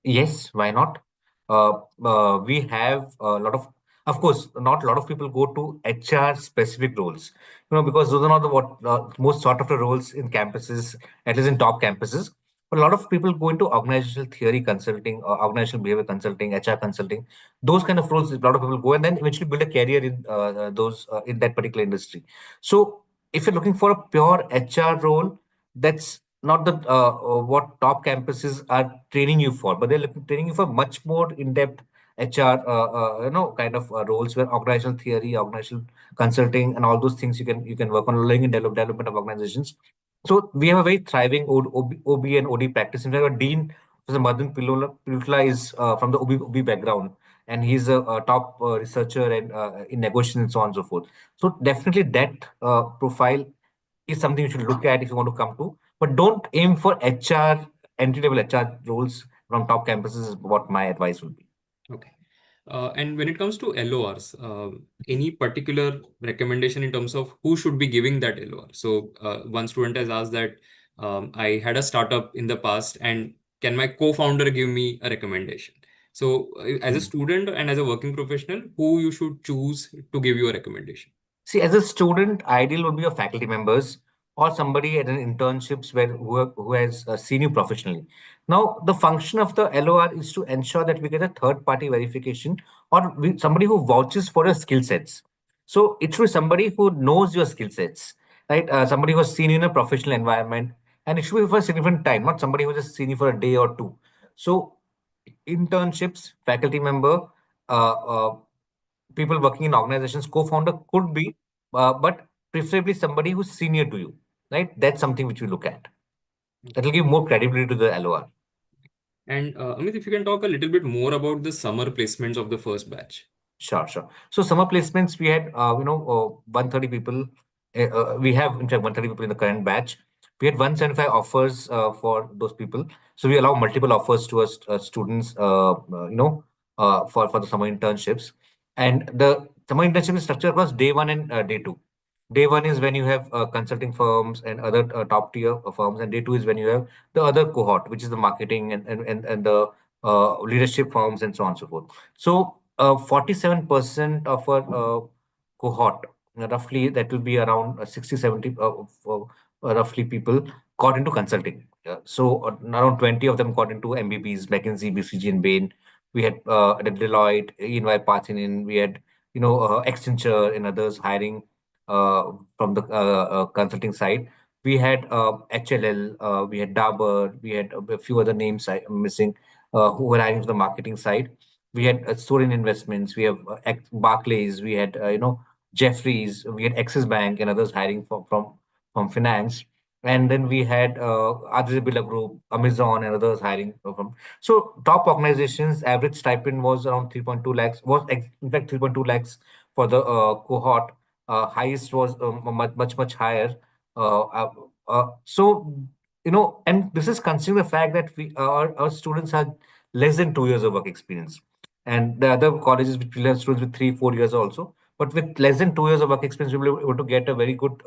Yes, why not? We have a lot of course, not a lot of people go to HR specific roles, because those are not the most sought after roles in campuses, at least in top campuses. But a lot of people go into organizational theory consulting, organizational behavior consulting, HR consulting. Those kind of roles, a lot of people go and then eventually build a career in those in that particular industry. So if you're looking for a pure HR role, that's not the what top campuses are training you for, but they're training you for much more in-depth HR, kind of roles where organizational theory, organizational consulting, and all those things you can work on learning and development of organizations. So we have a very thriving OB and OD practice. In fact, our dean, Professor Madan Pilula, is from the OB background, and he's a top researcher and in negotiation and so on and so forth. So definitely that profile is something you should look at if you want to come to, but don't aim for HR, entry-level HR roles from top campuses is what my advice would be. Okay. And when it comes to LORs, any particular recommendation in terms of who should be giving that LOR? So one student has asked that I had a startup in the past and can my co-founder give me a recommendation? So as a student and as a working professional, who you should choose to give you a recommendation? See, as a student, ideal would be your faculty members or somebody at an internships who has seen you professionally. Now, the function of the LOR is to ensure that we get a third-party verification or somebody who vouches for your skill sets. So it should be somebody who knows your skill sets, right? Somebody who has seen you in a professional environment, and it should be for a significant time, not somebody who just seen you for a day or two. So internships, faculty member, uh, uh, people working in organizations, co-founder could be, but preferably somebody who's senior to you, right? That's something which we look at. That will give more credibility to the LOR. And Amit, if you can talk a little bit more about the summer placements of the first batch. Sure. So summer placements, we had, 130 people. We have, in fact, 130 people in the current batch. We had 175 offers for those people. So we allow multiple offers to us students, for the summer internships. And the summer internship is structured across day one and day two. Day one is when you have consulting firms and other top tier firms, and day two is when you have the other cohort, which is the marketing and the leadership firms and so on and so forth. So 47% of our cohort, roughly that will be around 60, 70 roughly people got into consulting. So around 20 of them got into MBBs, McKinsey, BCG, and Bain. We had Deloitte, EY Partinin, we had Accenture and others hiring from the consulting side. We had HLL, we had Dabur, we had a few other names I'm missing who were hiring from the marketing side. We had Sorin Investments, we have Barclays, we had Jeffries, we had Axis Bank and others hiring from finance. And then we had Aditya Birla Group, Amazon, and others hiring from. So top organizations, average stipend was around 3.2 lakhs, in fact 3.2 lakhs for the cohort. Highest was much higher. So and this is considering the fact that our students have less than 2 years of work experience, and the other colleges which will have students with 3-4 years also. But with less than 2 years of work experience, we will be able to get a very good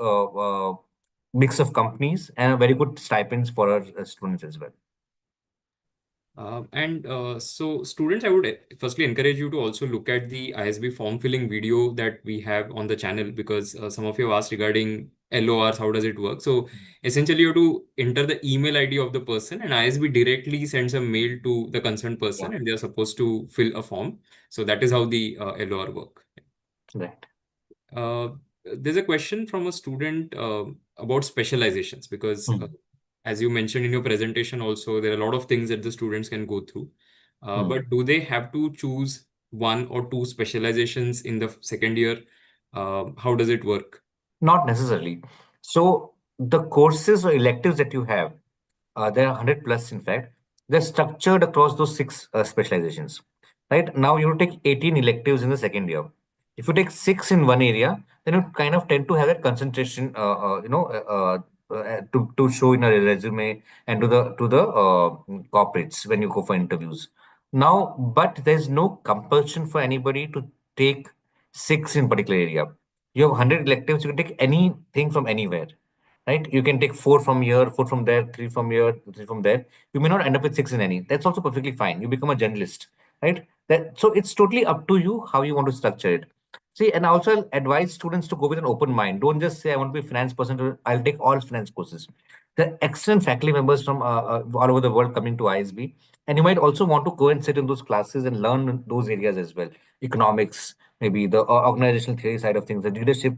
mix of companies and a very good stipends for our students as well. So students, I would firstly encourage you to also look at the ISB form filling video that we have on the channel, because some of you have asked regarding LORs, how does it work? So essentially you have to enter the email ID of the person, and ISB directly sends a mail to the concerned person, and they are supposed to fill a form. So that is how the LOR work. Right. There's a question from a student about specializations, because as you mentioned in your presentation also, there are a lot of things that the students can go through. But do they have to choose one or two specializations in the second year? How does it work? Not necessarily. So the courses or electives that you have, there are 100 plus in fact, they're structured across those six specializations. Right now, you take 18 electives in the second year. If you take six in one area, then you kind of tend to have that concentration, to show in a resume and to the corporates when you go for interviews. Now, but there's no compulsion for anybody to take six in particular area. You have 100 electives, you can take anything from anywhere, right? You can take four from here, four from there, three from here, three from there. You may not end up with six in any. That's also perfectly fine. You become a generalist, right? So it's totally up to you how you want to structure it. See, and also I'll advise students to go with an open mind. Don't just say I want to be a finance person. I'll take all finance courses. There are excellent faculty members from all over the world coming to ISB, and you might also want to go and sit in those classes and learn those areas as well. Economics, maybe the organizational theory side of things, the leadership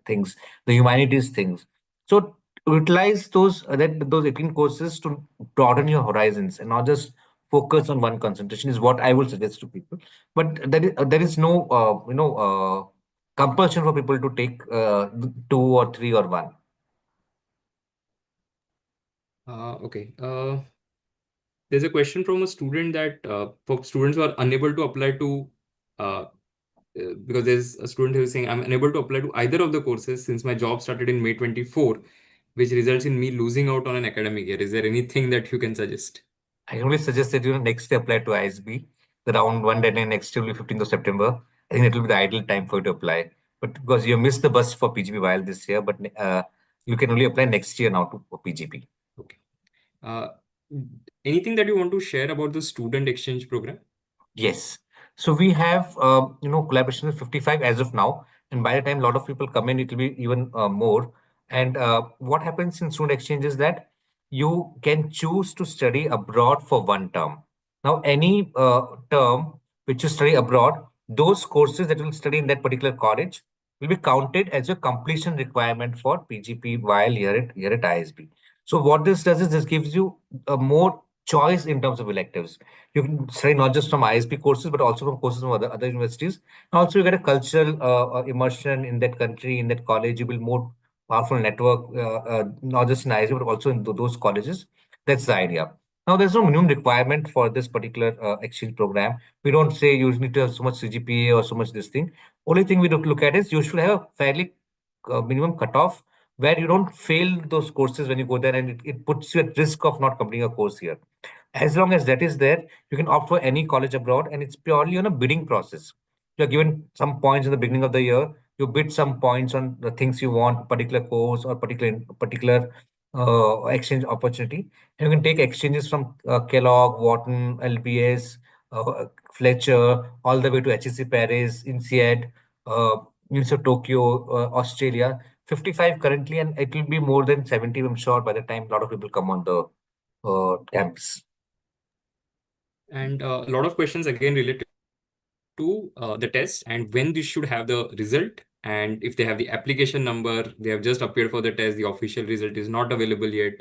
things, the humanities things. So utilize those 18 courses to broaden your horizons and not just focus on one concentration is what I will suggest to people. But there is no compulsion for people to take two or three or one. Okay. There's a question from a student that for students who are unable to apply to because there's a student who is saying, I'm unable to apply to either of the courses since my job started in May 24, which results in me losing out on an academic year. Is there anything that you can suggest? I only suggest that next day apply to ISB. The round one deadline next year will be 15th of September. I think it will be the ideal time for you to apply. But because you missed the bus for PGP YL this year, but you can only apply next year now for PGP. Okay. Anything that you want to share about the student exchange program? Yes. So we have, collaboration with 55 as of now. And by the time a lot of people come in, it will be even more. And what happens in student exchange is that you can choose to study abroad for one term. Now, any term which you study abroad, those courses that you will study in that particular college will be counted as your completion requirement for PGP while here at ISB. So what this does is this gives you a more choice in terms of electives. You can study not just from ISB courses, but also from courses from other universities. And also, you get a cultural immersion in that country, in that college. You build more powerful network, not just in ISB, but also in those colleges. That's the idea. Now, there's no minimum requirement for this particular exchange program. We don't say you need to have so much CGPA or so much this thing. Only thing we look at is you should have a fairly minimum cutoff where you don't fail those courses when you go there, and it puts you at risk of not completing a course here. As long as that is there, you can opt for any college abroad, and it's purely on a bidding process. You're given some points in the beginning of the year. You bid some points on the things you want, particular course or particular exchange opportunity. And you can take exchanges from Kellogg, Wharton, LBS, Fletcher, all the way to HEC Paris, INSEAD, University of Tokyo, Australia. 55 currently, and it will be more than 70, I'm sure, by the time a lot of people come on the campus. And a lot of questions again related to the test and when they should have the result. And if they have the application number, they have just appeared for the test, the official result is not available yet.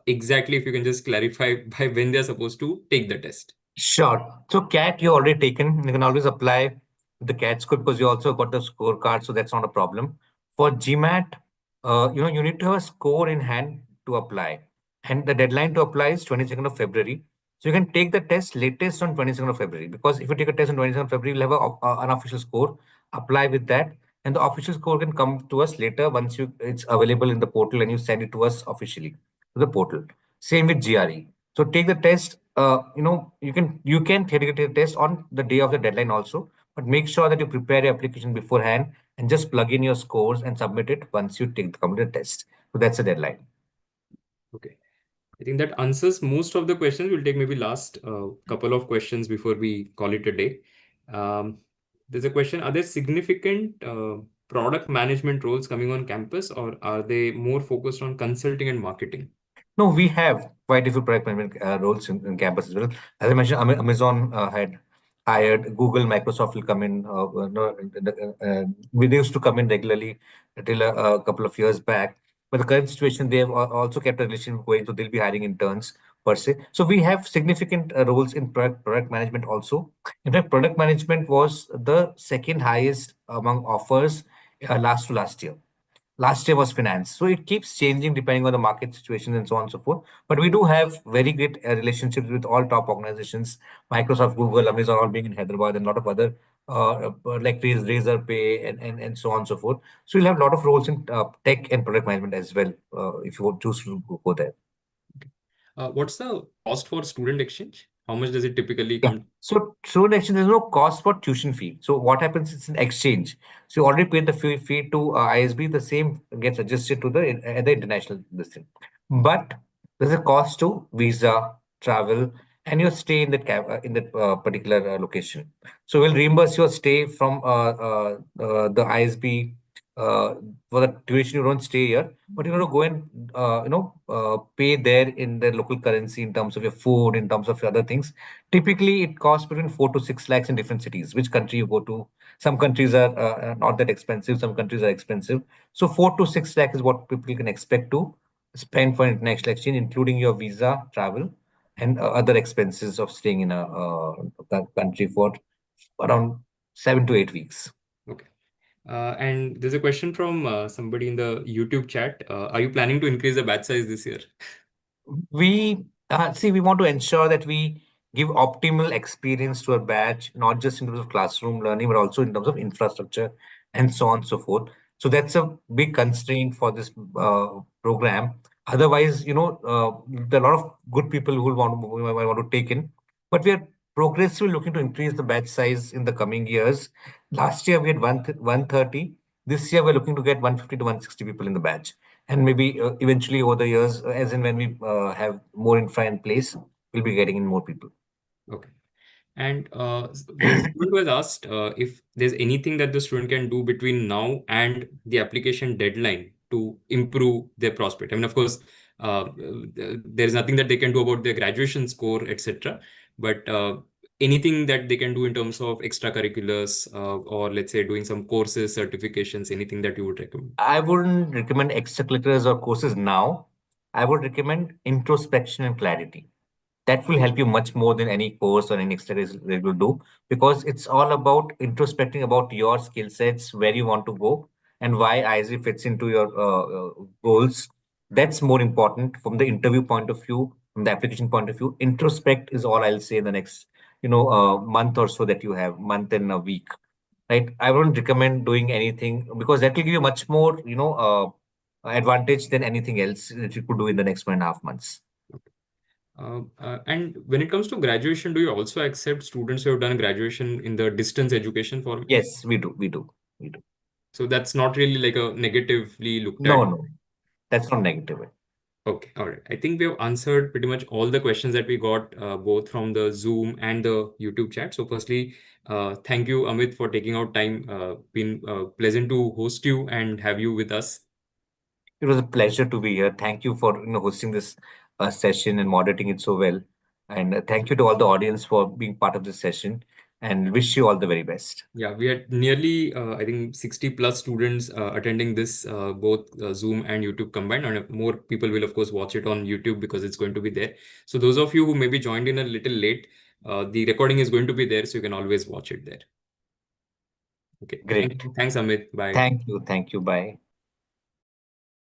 Exactly, if you can just clarify by when they're supposed to take the test. Sure. So CAT you already taken. You can always apply the CAT score because you also got the scorecard, so that's not a problem. For GMAT, you need to have a score in hand to apply, and the deadline to apply is 22nd of February. So you can take the test latest on 22nd of February, because if you take a test on 22nd of February, you'll have an unofficial score. Apply with that, and the official score can come to us later once it's available in the portal and you send it to us officially to the portal. Same with GRE. So take the test. You can take the test on the day of the deadline also, but make sure that you prepare your application beforehand and just plug in your scores and submit it once you take the computer test. So that's the deadline. Okay. I think that answers most of the questions. We'll take maybe last couple of questions before we call it a day. There's a question, are there significant product management roles coming on campus, or are they more focused on consulting and marketing? No, we have quite a few product management roles in campus as well. As I mentioned, Amazon had hired, Google, Microsoft will come in. We used to come in regularly until a couple of years back. But the current situation, they have also kept a relationship going, so they'll be hiring interns per se. So we have significant roles in product management also. In fact, product management was the second highest among offers last year. Last year was finance. So it keeps changing depending on the market situation and so on and so forth. But we do have very great relationships with all top organizations, Microsoft, Google, Amazon, all being in Hyderabad, and a lot of other like Razorpay and so on and so forth. So you'll have a lot of roles in tech and product management as well if you would choose to go there. What's the cost for student exchange? How much does it typically Yeah. come? So student exchange, there's no cost for tuition fee. So what happens? It's an exchange. So you already paid the fee to ISB. The same gets adjusted to the international this thing. But there's a cost to visa, travel, and your stay in that particular location. So we'll reimburse your stay from the ISB for the duration you don't stay here, but you're going to go and pay there in the local currency in terms of your food, in terms of your other things. Typically, it costs between 4 to 6 lakhs in different cities. Which country you go to? Some countries are not that expensive. Some countries are expensive. So 4 to 6 lakhs is what people can expect to spend for international exchange, including your visa, travel, and other expenses of staying in a country for around 7 to 8 weeks. Okay. And there's a question from somebody in the YouTube chat. Are you planning to increase the batch size this year? We want to ensure that we give optimal experience to our batch, not just in terms of classroom learning, but also in terms of infrastructure and so on and so forth. So that's a big constraint for this program. Otherwise, there are a lot of good people who want to take in, but we are progressively looking to increase the batch size in the coming years. Last year we had 130. This year we're looking to get 150 to 160 people in the batch, and maybe eventually over the years, as in when we have more infra in place, we'll be getting in more people. Okay. And there's a student who has asked if there's anything that the student can do between now and the application deadline to improve their prospect. I mean, of course, there's nothing that they can do about their graduation score, etc. But anything that they can do in terms of extracurriculars or let's say doing some courses, certifications, anything that you would recommend? I wouldn't recommend extracurriculars or courses now. I would recommend introspection and clarity. That will help you much more than any course or any extracurricular will do, because it's all about introspecting about your skill sets, where you want to go, and why ISB fits into your goals. That's more important from the interview point of view, from the application point of view. Introspect is all I'll say in the next, month or so that you have, month and a week. Right, I wouldn't recommend doing anything because that will give you much more, advantage than anything else that you could do in the next 1.5 months. And when it comes to graduation, do you also accept students who have done graduation in the distance education format? Yes, we do. So that's not really like a negatively looked No, at. no, that's not negative. Okay, all right. I think we have answered pretty much all the questions that we got, both from the Zoom and the YouTube chat. So firstly, thank you, Amit, for taking out time. Been pleasant to host you and have you with us. It was a pleasure to be here. Thank you for hosting this session and moderating it so well. And thank you to all the audience for being part of this session. And wish you all the very best. Yeah, we had nearly, I think, 60 plus students attending this, both Zoom and YouTube combined. And more people will, of course, watch it on YouTube because it's going to be there. So those of you who maybe joined in a little late, the recording is going to be there, so you can always watch it there. Okay. Great. Thanks, Amit. Bye. Thank you. Thank you. Bye.